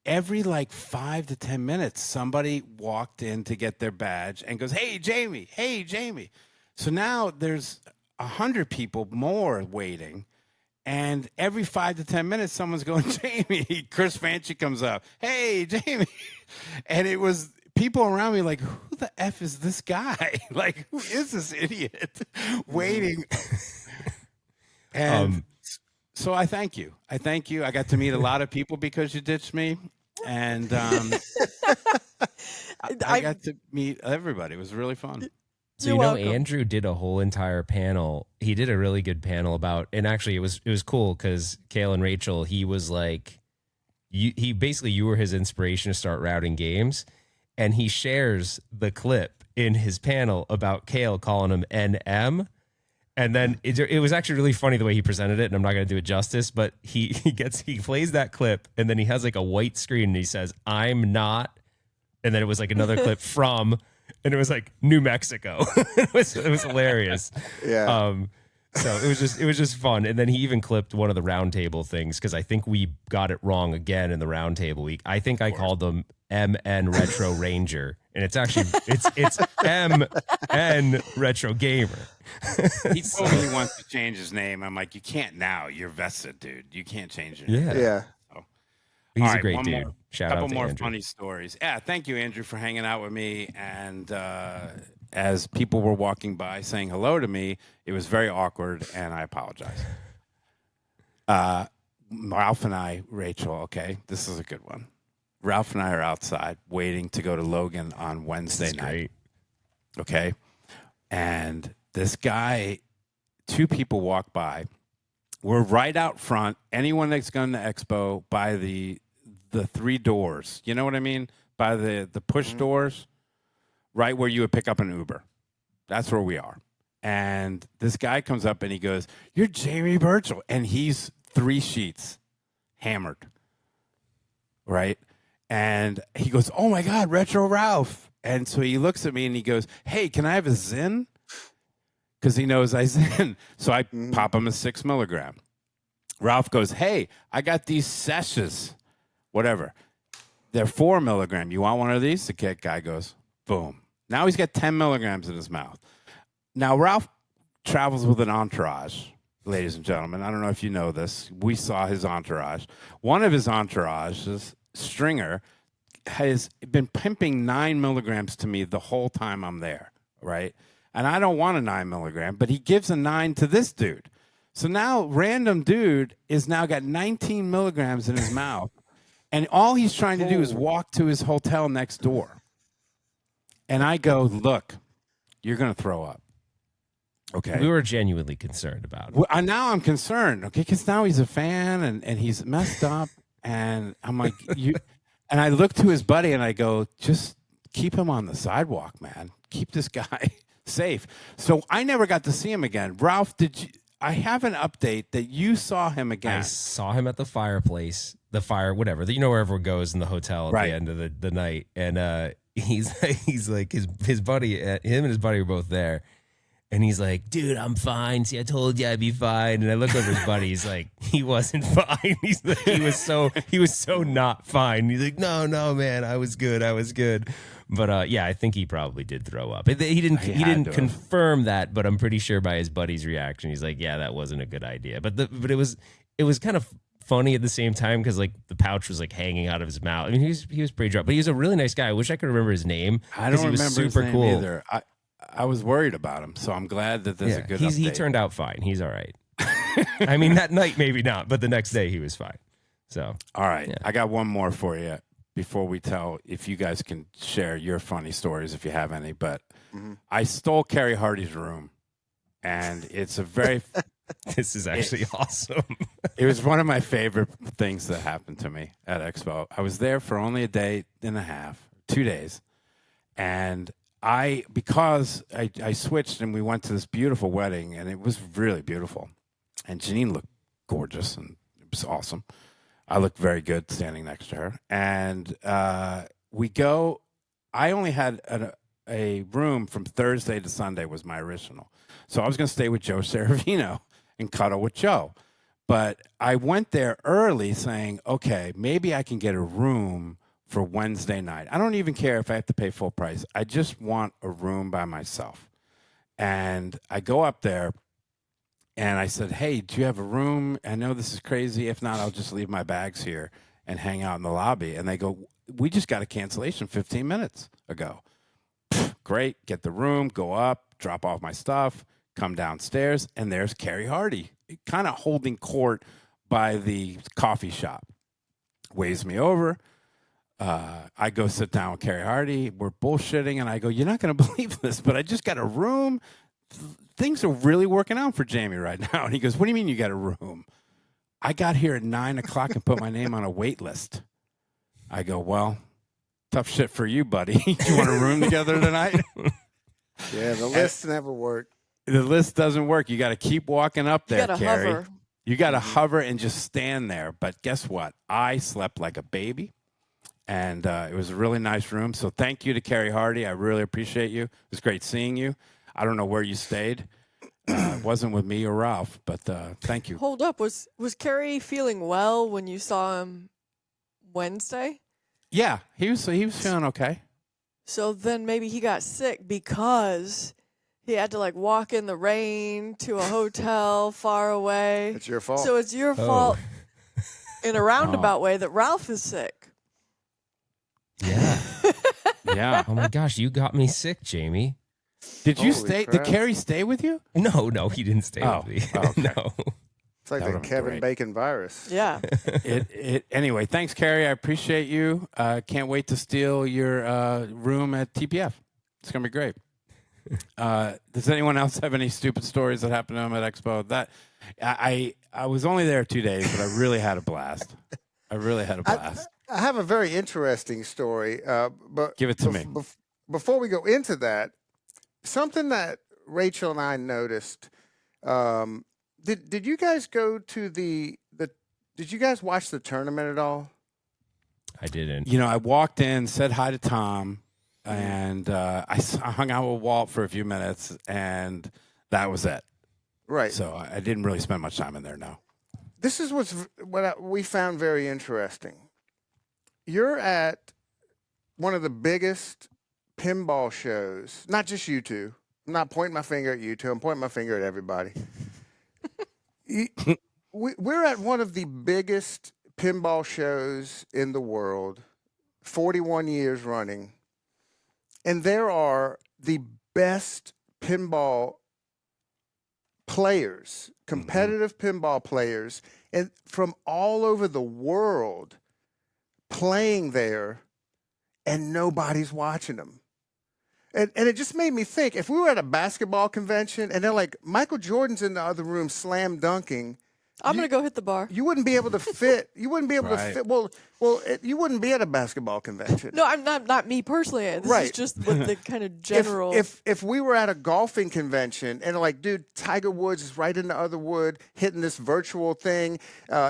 every like 5 to 10 minutes, somebody walked in to get their badge and goes, "Hey, Jamie! Hey, Jamie!" So now there's 100 people more waiting, and every 5 to 10 minutes, someone's going, "Jamie!" Chris Fanchi comes up, "Hey, Jamie!" And it was people around me like, "Who the f is this guy? Like, who is this idiot waiting?" And so I thank you. I thank you. I got to meet a lot of people because you ditched me. And I got to meet everybody. It was really fun. So You're welcome. Andrew did a whole entire panel. He did a really good panel about, and actually it was cool because Cale and Rachel, he was like, you were his inspiration to start routing games, and he shares the clip in his panel about Cale calling him NM. And then it was actually really funny the way he presented it, and I'm not going to do it justice, but he plays that clip, and then he has like a white screen, and he says, "I'm not," and then it was like another clip from, and it was like New Mexico. it was hilarious. Yeah. So it was just fun, and then he even clipped one of the Roundtable things because I think we got it wrong again in the Roundtable week. I think I called them MN Retro Ranger, and it's actually it's MN Retro Gamer. He told me he wants to change his name. I'm like, you can't now. You're vested, dude. You can't change it. Yeah, Yeah. he's All a right, great one dude. more- Shout couple out to more Andrew. funny stories. Yeah, thank you, Andrew, for hanging out with me. And as people were walking by saying hello to me, it was very awkward, and I apologize. Ralph and I, Rachel, okay, this is a good one. Ralph and I are outside waiting to go to Logan on Wednesday This is night. great. Okay. And this guy, two people walk by. We're right out front. Anyone that's gone to Expo by the three doors, you know what I mean? By the push doors, right where you would pick up an Uber. That's where we are. And this guy comes up and he goes, "You're Jamie Burchell." And he's 3 sheets hammered. Right? And he goes, "Oh my God, Retro Ralph." And so he looks at me and he goes, "Hey, can I have a Zin?" Because he knows I Zin. So I pop him a 6 milligram. Ralph goes, "Hey, I got these sessions, whatever. They're 4 milligram. You want one of these?" The guy goes, boom. Now he's got 10 milligrams in his mouth. Now Ralph travels with an entourage. ladies and gentlemen. I don't know if you know this. We saw his entourage. One of his entourages, Stringer, has been pimping 9 milligrams to me the whole time I'm there, right? And I don't want a 9 milligram, but he gives a 9 to this dude. So now random dude is now got 19 milligrams in his mouth, and all he's trying to do is walk to his hotel next door. And I go, look, you're going to throw up. Okay. We were genuinely concerned about it. Well, now I'm concerned, okay, because now he's a fan and he's messed up. And I'm like, you. And I look to his buddy and I go, just keep him on the sidewalk, man. Keep this guy safe. So I never got to see him again. Ralph, I have an update that you saw him again. I saw him at the fireplace, whatever. You know where everyone goes in the hotel at Right. the end of the night. And he's like, his buddy, him and his buddy were both there. And he's like, dude, I'm fine. See, I told you I'd be fine. And I look over his buddy. He's like, he wasn't fine. He's like, he was so not fine. He's like, no, man, I was good. But yeah, I think he probably did throw up. He didn't confirm that, but I'm pretty sure by his buddy's reaction, he's like, yeah, that wasn't a good idea. But it was kind of funny at the same time because like the pouch was like hanging out of his mouth. I mean, he was pretty drunk, but he was a really nice guy. I wish I could remember his name. I don't he was remember his super name cool. either. I was worried about him, so I'm glad that there's a good update. He turned out fine. He's all right. I mean, that night maybe not, but the next day he was fine. So all right, yeah. I got one more for you before we tell, if you guys can share your funny stories if you have any. But I stole Carrie Hardy's room, and it's a very this is actually awesome. It was one of my favorite things that happened to me at Expo. I was there for only a day and a half, 2 days, and because I switched and we went to this beautiful wedding, and it was really beautiful, and Janine looked gorgeous and it was awesome. I looked very good standing next to her, and we go. I only had a room from Thursday to Sunday was my original, so I was going to stay with Joe Saravino and cuddle with Joe, but I went there early, saying, okay, maybe I can get a room for Wednesday night. I don't even care if I have to pay full price. I just want a room by myself. And I go up there and I said, hey, do you have a room? I know this is crazy. If not, I'll just leave my bags here and hang out in the lobby. And they go, we just got a cancellation 15 minutes ago. Great. Get the room, go up, drop off my stuff, come downstairs, and there's Carrie Hardy, kind of holding court by the coffee shop. Waves me over. I go sit down with Carrie Hardy. We're bullshitting, and I go, you're not going to believe this, but I just got a room. Things are really working out for Jamie right now. And he goes, what do you mean you got a room? I got here at 9 o'clock and put my name on a wait list. I go, well, tough shit for you, buddy. You want a room together tonight? Yeah, the lists never work. The list doesn't work. You got to keep walking up there, You gotta Carrie. hover. You got to hover and just stand there. But guess what? I slept like a baby. And it was a really nice room. So thank you to Carrie Hardy. I really appreciate you. It was great seeing you. I don't know where you stayed. It wasn't with me or Ralph, but thank you. Hold up. Was Kerry feeling well when you saw him Wednesday? Yeah, he was feeling okay. So then maybe he got sick because he had to like walk in the rain to a hotel far away. It's your fault. So it's your fault in a roundabout way that Ralph is sick. Yeah. Yeah. Oh my gosh, you got me sick, Jamie. Did you Holy stay? crap. Did Carrie stay with you? No, he didn't stay Oh, with me. okay. No. It's like That the would've been Kevin great. Bacon virus. Yeah. Anyway, thanks, Carrie. I appreciate you. Can't wait to steal your room at TPF. It's gonna be great. Does anyone else have any stupid stories that happened to them at Expo? That I was only there 2 days, but I really had a blast. I really had a blast. I have a very interesting story, but Give it to me. Before we go into that, something that Rachel and I noticed. Did you guys go to the? Did you guys watch the tournament at all? I didn't. You know, I walked in, said hi to Tom, and I hung out with Walt for a few minutes, and that was it. Right. So I didn't really spend much time in there, no. This is what we found very interesting. You're at one of the biggest pinball shows, not just you two. I'm not pointing my finger at you two. I'm pointing my finger at everybody. We're at one of the biggest pinball shows in the world, 41 years running, and there are the best pinball players, competitive pinball players, and from all over the world playing there, and nobody's watching them. And it just made me think, if we were at a basketball convention and they're like, Michael Jordan's in the other room slam dunking, I'm going to go hit the bar. you wouldn't be able to fit. You wouldn't be able to Right. fit. You wouldn't be at a basketball convention. No, I'm not me personally. This is Right. just what the kind of general. If we were at a golfing convention and like, dude, Tiger Woods is right in the other wood hitting this virtual thing,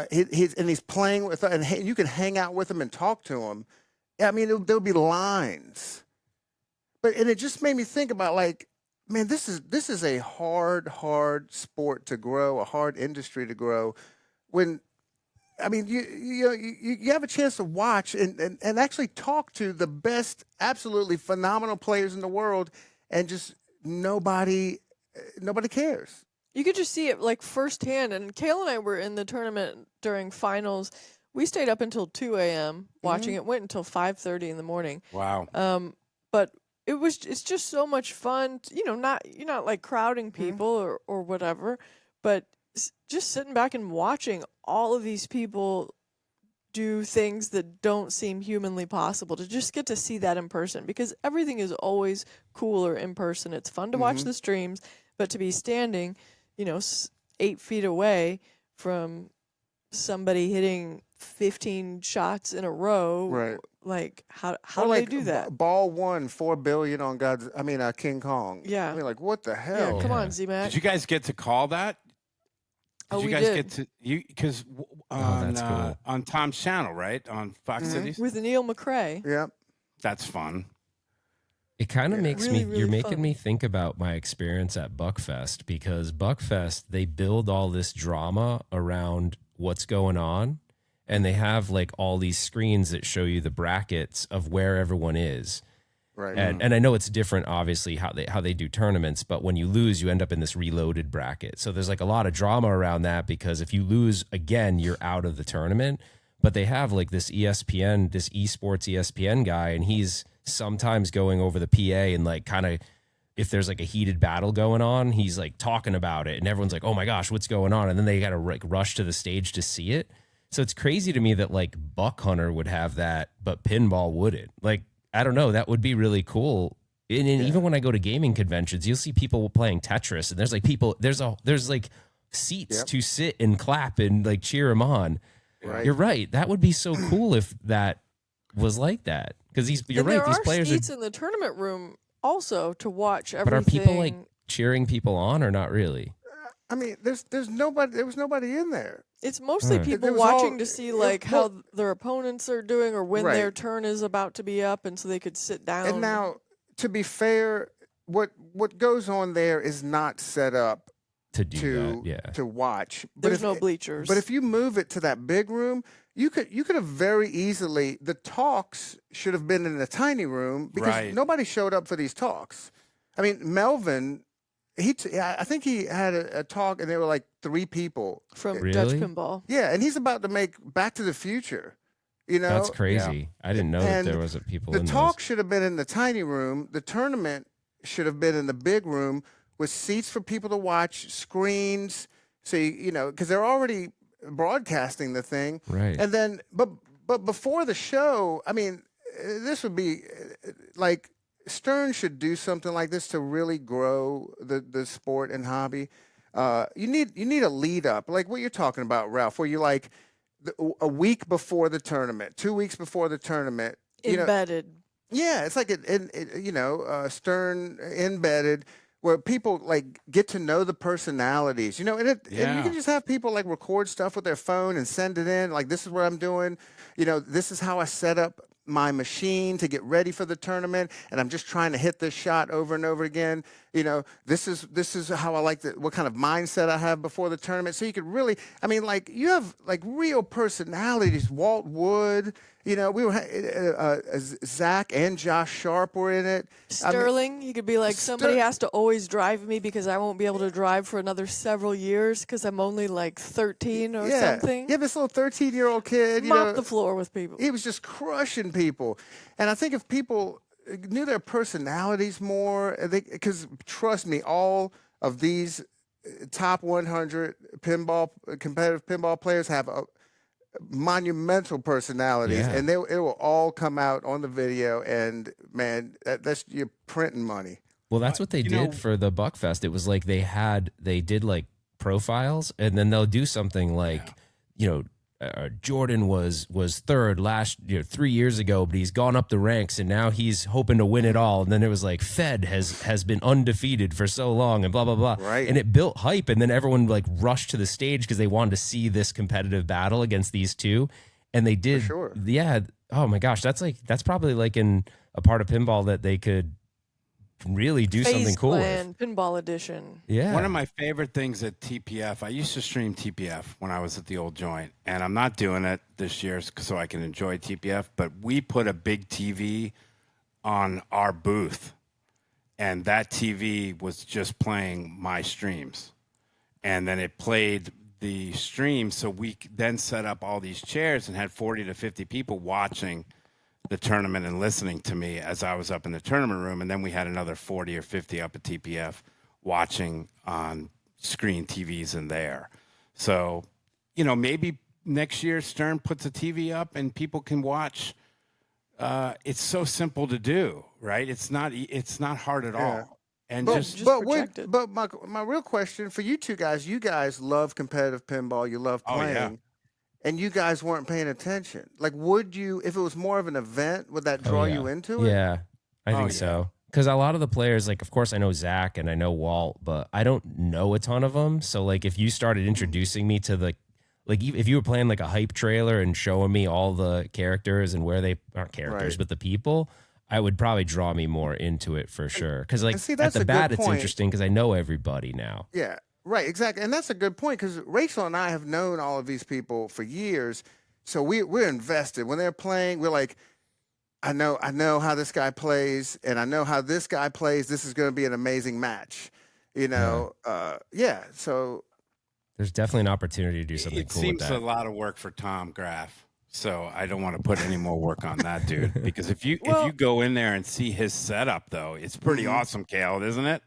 he's playing with, and you can hang out with him and talk to him. I mean, there'll be lines. And it just made me think about, like, man, this is a hard sport to grow, a hard industry to grow. When, I mean, you have a chance to watch and actually talk to the best, absolutely phenomenal players in the world, and just nobody cares. You could just see it like firsthand. And Cale and I were in the tournament during finals. We stayed up until 2 a.m. watching it. Went until 5:30 in the morning. Wow. But it's just so much fun. You're not like crowding people or whatever, but just sitting back and watching all of these people do things that don't seem humanly possible, to just get to see that in person, because everything is always cooler in person. It's fun to watch the streams, but to be standing, 8 feet away from somebody hitting 15 shots in a row, Right. like how Or do like they do that? Ball won $4 billion on King Kong. Yeah. I mean, like, what the Yeah, hell? come on, Did Z-Mac. you guys get to call that? Oh, you we guys did. get to because that's cool. on Tom's channel, right? On Fox Cities? With Neil McRae. Yep. That's fun. It kind of makes Really, me, really you're making fun. me think about my experience at Buckfest, because Buckfest, they build all this drama around what's going on, and they have like all these screens that show you the brackets of where everyone is. Right. And I know it's different, obviously, how they do tournaments, but when you lose, you end up in this reloaded bracket. So there's like a lot of drama around that, because if you lose again, you're out of the tournament. But they have like this ESPN, this esports ESPN guy, and he's sometimes going over the PA and like kind of, if there's like a heated battle going on, he's like talking about it, and everyone's like, oh my gosh, what's going on? And then they got to like rush to the stage to see it. So it's crazy to me that like Buck Hunter would have that, but pinball wouldn't. Like, I don't know, that would be really cool. And even when I go to gaming conventions, you'll see people playing Tetris, and there's like people, there's like seats to sit and clap and like cheer them on. Right. You're right. That would be so cool if that was like that. Because you're And right. there These are players seats in the tournament room also to watch everything. but are people like cheering people on or not really? I mean, there's nobody. There was nobody in there. It's mostly Right. people It was watching all- to see it- like well- how their opponents are doing, or when Right. their turn is about to be up, and so they could sit down. And now, to be fair, what goes on there is not set up To do to that, yeah. to watch. there's if- no bleachers. But if you move it to that big room, you could have very easily, the talks should have been in the tiny room, because Right. nobody showed up for these talks. I mean, Melvin, I think he had a talk, and there were like 3 people. from Really? Dutch Pinball. Yeah, and he's about to make Back to the Future. You know, That's crazy. I didn't know that And there was people the in talk should have been in the tiny room. The tournament should have been in the big room with seats for people to watch, screens. So because they're already broadcasting the thing, Right. And then, but before the show, I mean, this would be like Stern should do something like this to really grow the sport and hobby. You need a lead up, like what you're talking about, Ralph, where you like a week before the tournament, 2 weeks before the tournament, Embedded. yeah, it's like Stern embedded, where people like get to know the personalities, and and you Yeah. can just have people like record stuff with their phone and send it in. Like, this is what I'm doing. This is how I set up my machine to get ready for the tournament, and I'm just trying to hit this shot over and over again. This is how I like what kind of mindset I have before the tournament. So you could really, I mean, like, you have like real personalities, Walt Wood You know, we were Zach and Josh Sharp were in it. Sterling, you could be like, somebody has to always drive me because I won't be able to drive for another several years because I'm only like 13 or something. Yeah, this little 13-year-old kid, Mop the floor with people. He was just crushing people. And I think if people knew their personalities more, because trust me, all of these top 100 competitive pinball players have monumental personalities, and it will all come out on the video. And man, that's you're printing money. Well, that's what they did for the Buckfest. It was like they did like profiles, and then they'll do something like, Jordan was third last 3 years ago, but he's gone up the ranks and now he's hoping to win it all. And then it was like Fed has been undefeated for so long and blah blah blah. Right. And it built hype, and then everyone like rushed to the stage because they wanted to see this competitive battle against these two. And they did. For sure. Yeah. Oh my gosh, that's probably like in a part of pinball that they could really do something cool with. Pinball edition. Yeah. One of my favorite things at TPF, I used to stream TPF when I was at the old joint, and I'm not doing it this year so I can enjoy TPF, but we put a big TV on our booth, and that TV was just playing my streams. And then it played the stream, so we then set up all these chairs and had 40 to 50 people watching the tournament and listening to me as I was up in the tournament room. And then we had another 40 or 50 up at TPF watching on screen TVs in there. So, maybe next year Stern puts a TV up and people can watch. It's so simple to do, right? It's not hard at all. And but my real question for you two guys, you guys love competitive pinball, you love playing. Yeah. And you guys weren't paying attention. Like, would you, if it was more of an event, would that draw you into it? Yeah, I think so. Because a lot of the players, like, of course, I know Zach and I know Walt, but I don't know a ton of them. So, like, if you started introducing me to if you were playing like a hype trailer and showing me all the characters and where they aren't characters, but the people, I would probably draw me more into it for sure. Because, like, at the bat, it's interesting because I know everybody now. Yeah. Right, exactly. And that's a good point because Rachel and I have known all of these people for years. So we're invested. When they're playing, we're like, I know how this guy plays, and I know how this guy plays. This is going to be an amazing match. So there's definitely an opportunity to do something cool with that. It seems a lot of work for Tom Graff. So I don't want to put any more work on that dude. Because if you go in there and see his setup, though, it's pretty awesome, Cale, isn't it?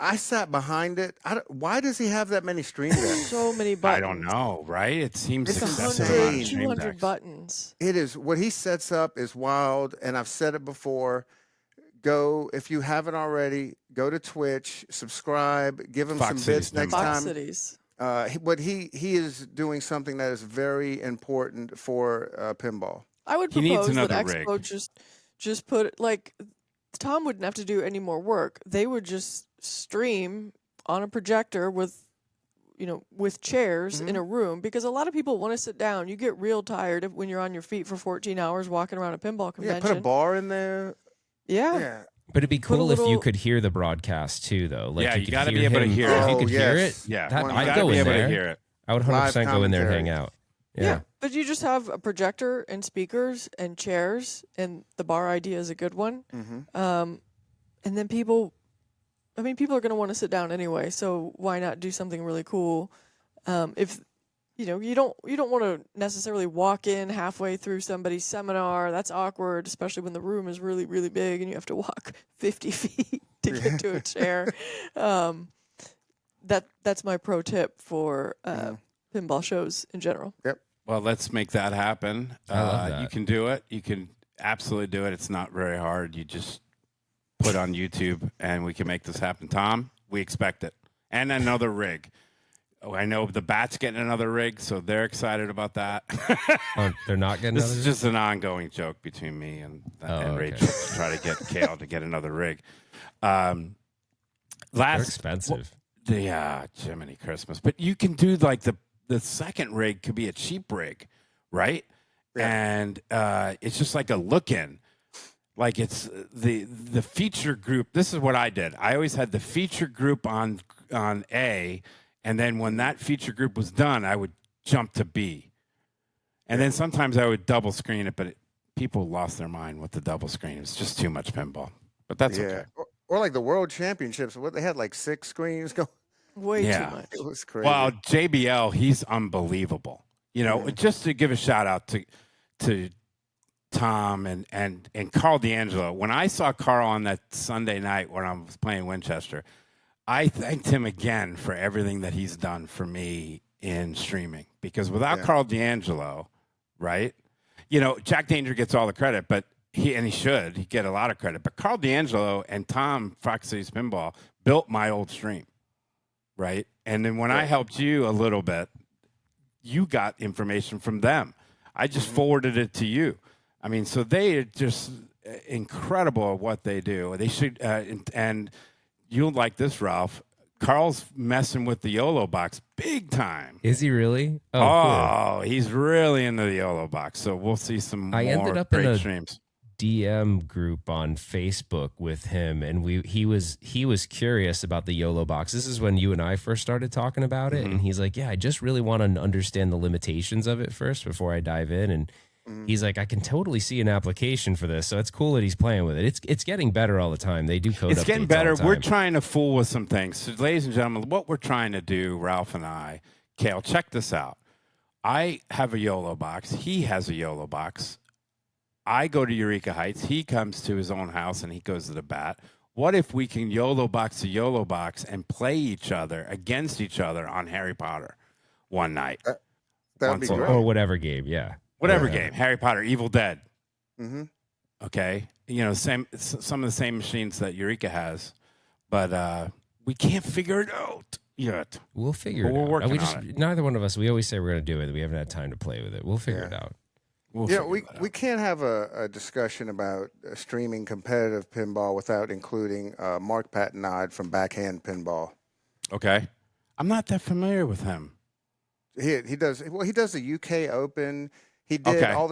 I sat behind it. Why does he have that many stream decks? So many buttons. I don't know, right? It seems it's excessive. 200 buttons. It is. What he sets up is wild, and I've said it before. Go, if you haven't already, go to Twitch, subscribe, give him some bits next time. Fox Cities. He is doing something that is very important for pinball. I would propose that Expo just put, like, Tom wouldn't have to do any more work. They would just stream on a projector with chairs in a room, because a lot of people want to sit down. You get real tired when you're on your feet for 14 hours walking around a pinball convention. Yeah, put a bar in there. Yeah. But it'd be cool if you could hear the broadcast too, though. Like, you got to be able to hear it. If you could hear it, I'd go in there. Hear it. I would 100% go in there and hang out. Yeah. But you just have a projector and speakers and chairs, and the bar idea is a good one. And then people are going to want to sit down anyway, so why not do something really cool? If you don't want to necessarily walk in halfway through somebody's seminar. That's awkward, especially when the room is really, really big and you have to walk 50 feet to get to a chair. That's my pro tip for pinball shows in general. Yep. Well, let's make that happen. I love that. You can do it. You can absolutely do it. It's not very hard. You just put on YouTube, and we can make this happen. Tom, we expect it. And another rig. Oh, I know the Bat's getting another rig, so they're excited about that. Oh, they're not getting This another is just an ongoing joke between me and Rachel to try to get Cale to get another rig. They're expensive. Jiminy Christmas. But you can do like the second rig could be a cheap rig, right? Yeah. And it's just like a look-in. Like it's the feature group. This is what I did. I always had the feature group on A, and then when that feature group was done, I would jump to B. And then sometimes I would double screen it, but people lost their mind with the double screen. It's just too much pinball, but that's okay. Or like the World Championships, what they had like 6 screens going. Way Yeah. too much. It was crazy. Well, JBL, he's unbelievable. You know, just to give a shout out to Tom and Carl D'Angelo. When I saw Carl on that Sunday night when I was playing Winchester, I thanked him again for everything that he's done for me in streaming. Because without Carl D'Angelo, right? You know, Jack Danger gets all the credit, but he should. He get a lot of credit. But Carl D'Angelo and Tom Fox Cities Pinball built my old stream, right? And then when I helped you a little bit, you got information from them. I just forwarded it to you. I mean, so they are just incredible at what they do. They should, and you'll like this, Ralph. Carl's messing with the YOLO box big time. Is he really? Oh, he's really into the YOLO box. So we'll see some more ended up great in a streams. DM group on Facebook with him, and he was curious about the YOLO box. This is when you and I first started talking about it, and he's like, "Yeah, I just really want to understand the limitations of it first before I dive in." And he's like, "I can totally see an application for this." So it's cool that he's playing with it. It's getting better all the time. They do code. It's getting updates better. all the time. We're trying to fool with some things. So, ladies and gentlemen, what we're trying to do, Ralph and I, Cale, check this out. I have a YOLO box. He has a YOLO box. I go to Eureka Heights. He comes to his own house and he goes to the bat. What if we can YOLO box to YOLO box and play each other against each other on Harry Potter one night? That would be great. or whatever game. Yeah, Whatever game. Harry Potter, Evil Dead. Mm-hmm. Okay. You know, some of the same machines that Eureka has, but we can't figure it out yet. we'll figure But it we're out. working We on just it. neither one of us. We always say we're going to do it. We haven't had time to play with it. We'll figure it out. We'll Yeah, figure that out. we can't have a discussion about streaming competitive pinball without including Mark Patnod from Backhand Pinball. Okay. I'm not that familiar with him. He does the UK Open. He did Okay. all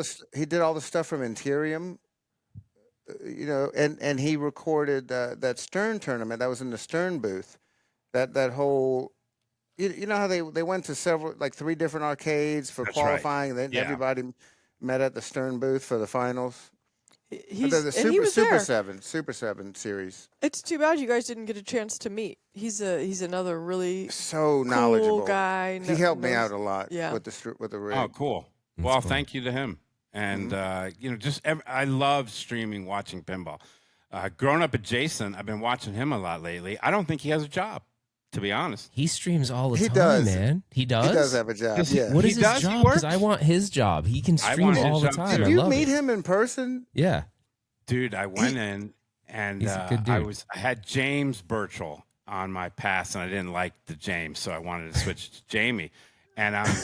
the stuff from Interium. You know, and he recorded that Stern tournament that was in the Stern booth. That whole, you know how they went to 3 different arcades for That's right. qualifying. Then Yeah. everybody met at the Stern booth for the finals. He's, The and he was Super there. Super 7 series. It's too bad you guys didn't get a chance to meet. He's another really So cool knowledgeable guy. He helped me knows- out a lot Yeah. with the rig. Oh, cool. That's Well, cool. thank you to him. And, you know, I love streaming, watching pinball. Growing up adjacent, I've been watching him a lot lately. I don't think he has a job, to be honest. He streams all the He time, does. man. He does. He does have a job. Does he- Yeah. What He is his does? He job? Because works? I want his job. He can I stream want his all the job, time. too. I Did you love meet it. him in person? Yeah. Dude, I went in and He's a good dude. I had James Burchell on my pass, and I didn't like the James, so I wanted to switch to Jamie. And I'm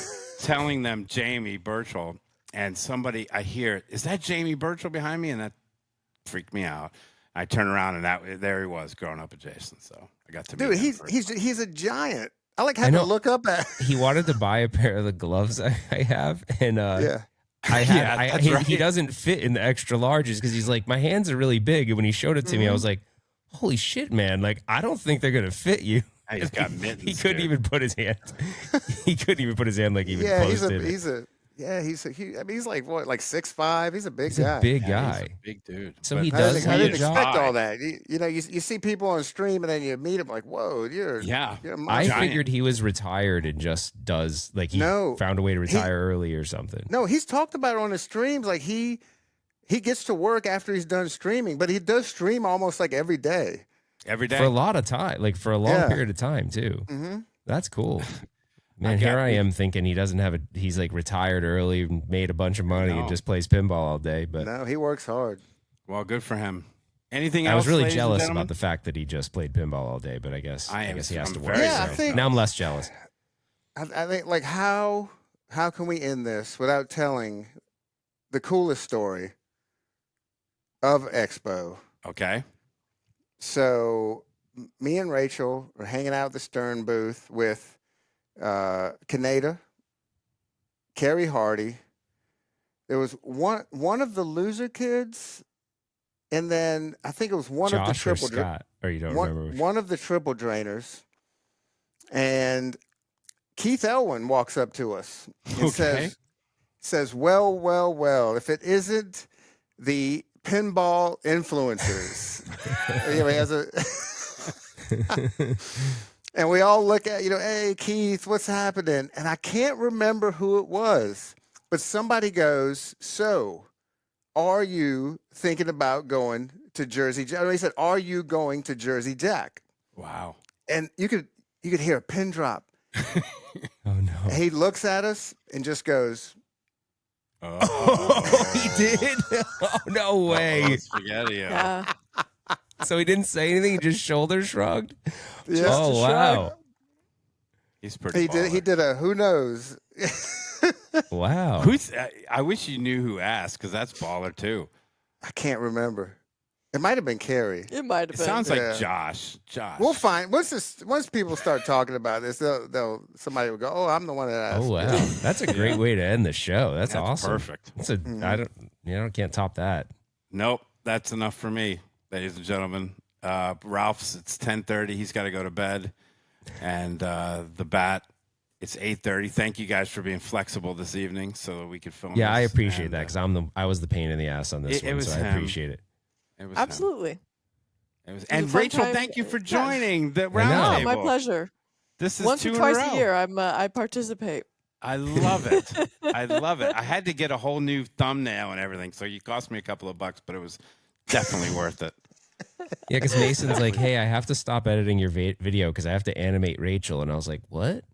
telling them Jamie Burchell, and somebody I hear, is that Jamie Burchell behind me? And that freaked me out. I turn around and there he was, growing up adjacent. So I got to meet Dude, him. he's a giant. I like having know. to look up at. He wanted to buy a pair of the gloves I have, and Yeah. Yeah, that's right. he doesn't fit in the extra larges because he's like, my hands are really big. And when he showed it to me, I was like, holy shit, man! Like, I don't think they're gonna fit you. He's got mittens. He couldn't dude. even put his hand. He couldn't even put his hand like even Yeah, close to it. he's like what, like 6'5". He's a big He's guy. a big Yeah, guy. he's a big dude. So But he I does didn't, I have didn't a job. expect all that. You know, you see people on stream and then you meet them like, whoa, you're Yeah. a I monster. Giant. figured he was retired and just does like he No, found a way to retire early or something. No, he's talked about it on his streams. Like he gets to work after he's done streaming, but he does stream almost like every day. Every day. For a lot of time, like for a long Yeah. period of time too. Mm-hmm. That's cool. Man, got- here I am thinking he doesn't have he's like retired early and made a bunch of money know. and just plays pinball all day. But No, he works hard. Well, good for him. Anything else? I was really ladies and jealous gentlemen? about the fact that he just played pinball all day, but I guess I am- guess he has I'm to work. very Yeah, I so think- now I'm less jealous. I think like how can we end this without telling the coolest story of Expo? Okay. So me and Rachel were hanging out at the Stern booth with Kaneda, Carrie Hardy. There was one of the loser kids, and then I think it was one of the Josh or triple Scott, or you don't remember? Which. one of the triple drainers, and Keith Elwin walks up to us and Okay. says, well, if it isn't the pinball influencers. Anyway, and we all look at, hey, Keith, what's happening? And I can't remember who it was, but somebody goes, so are you thinking about going to Jersey Jack? He said, are you going to Jersey Jack? Wow. And you could hear a pin drop. Oh no. And he looks at us and just goes, Oh, he did? Oh, no way. Spaghetti. Yeah. So he didn't say anything. He just shoulder shrugged. Yeah. Oh, a wow. shrug. He's pretty. he did a who knows. Wow. I wish you knew who asked, because that's baller too. I can't remember. It might have been Carrie. It might have It been. sounds Yeah. like Josh. We'll find once people start talking about this, somebody will go, "Oh, I'm the one that asked." Oh, wow. That's a great way to end the show. That's awesome. Perfect. That's can't top that. Nope, that's enough for me, ladies and gentlemen. Ralph's, it's 10:30. He's got to go to bed, and the Bat, it's 8:30. Thank you guys for being flexible this evening so that we could film. Yeah, I this. appreciate And, that because I was the pain in the ass on this It one, was so I him. appreciate it. It was him. Absolutely. It was, a and fun Rachel, time. thank you for Yeah. joining the know. Oh, roundtable. my pleasure. This is Once two or in twice row. a year, I participate. I love it. I love it. I had to get a whole new thumbnail and everything, so you cost me a couple of bucks, but it was definitely worth it. Yeah, because Mason's like, hey, I have to stop editing your video because I have to animate Rachel. And I was like, what?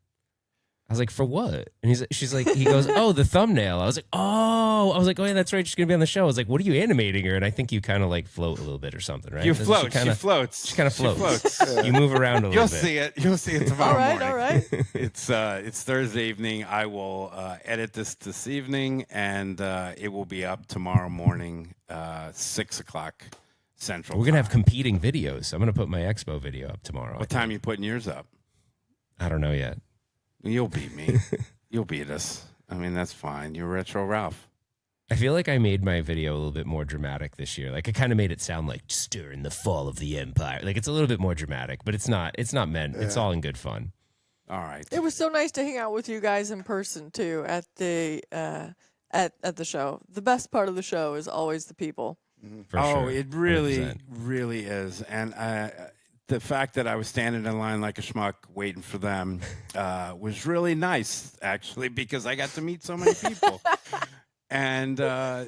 I was like, for what? And he goes, oh, the thumbnail. I was like, oh, yeah, that's right. She's going to be on the show. I was like, what are you animating her? And I think you kind of like float a little bit or something, right? You Doesn't float. She kind of floats. She kind of floats. floats. You move around a little You'll bit. see it. You'll see it tomorrow morning. All right. It's Thursday evening. I will edit this evening, and it will be up tomorrow morning, 6 o'clock Central. We're going to have Time. competing videos. I'm going to put my Expo video up tomorrow. What time are you putting yours up? I don't know yet. You'll beat me. You'll beat us. I mean, that's fine. You're Retro Ralph. I feel like I made my video a little bit more dramatic this year. Like I kind of made it sound like stirring the fall of the empire. Like it's a little bit more dramatic, but it's not meant. It's all in good fun. All right. It was so nice to hang out with you guys in person too at the at the show. The best part of the show is always the people. For Oh, sure. it really, 100%. really is. And the fact that I was standing in line like a schmuck waiting for them was really nice, actually, because I got to meet so many people. And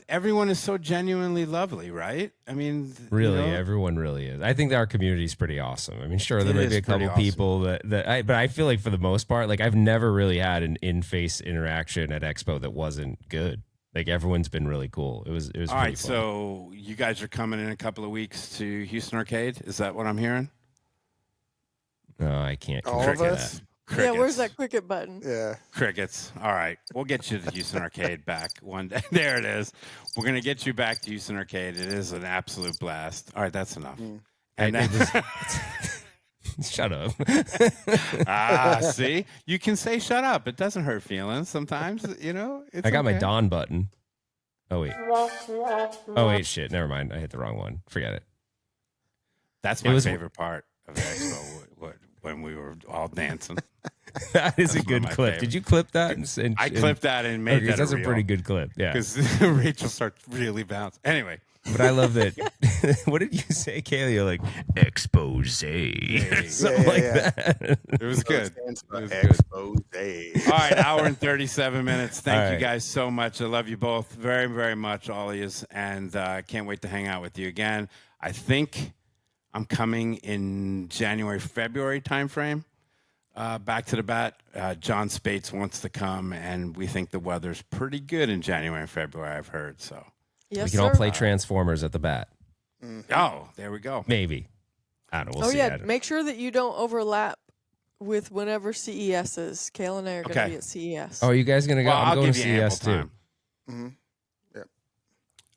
everyone is so genuinely lovely, right? I mean, Really, you know, everyone really is. I think that our community is pretty awesome. I mean, sure, there It may is be a couple pretty people but I feel like for the most part, like I've never really had an in-face interaction at Expo that wasn't good. Like everyone's been really cool. It was all pretty right. fun. So you guys are coming in a couple of weeks to Houston Arcade. Is that what I'm hearing? No, I can't All of confirm us? that. Crickets. Yeah, where's that cricket button? Yeah. Crickets. All right. We'll get you to Houston Arcade back one day. There it is. We're going to get you back to Houston Arcade. It is an absolute blast. All right. That's enough. And Shut up. see, you can say shut up. It doesn't hurt feelings sometimes, you know. It's I got my okay. Dawn button. Oh wait, shit. Never mind. I hit the wrong one. Forget it. That's It my was- favorite part of the expo when we were all dancing. That is a That's one good of my clip. favorite. Did you clip that? I clipped that and made that That's a reel pretty good clip. Yeah. because Rachel starts really bouncing. Anyway, But I love that. What did you say, Kaylee? You're like, expose. Something like that. it was good. Stands for It was good. expose. All right, hour and 37 minutes. Thank All you right. guys so much. I love you both very, very much, all of you, and I can't wait to hang out with you again. I think I'm coming in January, February timeframe. Back to the Bat. John Spates wants to come, and we think the weather's pretty good in January and February, I've heard. So, Yes, We can sir. all play Transformers at the Bat. oh, there we go. Maybe. I don't know. We'll see. Yeah, make sure that you don't overlap with whenever CES is. Kale and I are going to Okay. be at CES. Oh, are you guys going to go? Well, I'm I'll going give to you ample CES too. time. Mm-hmm.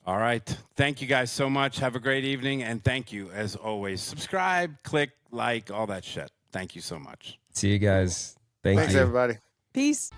All right. Thank you guys so much. Have a great evening. And thank you, as always. Subscribe, click, like, all that shit. Thank you so much. See you guys. Thank Thanks, you. everybody. Peace.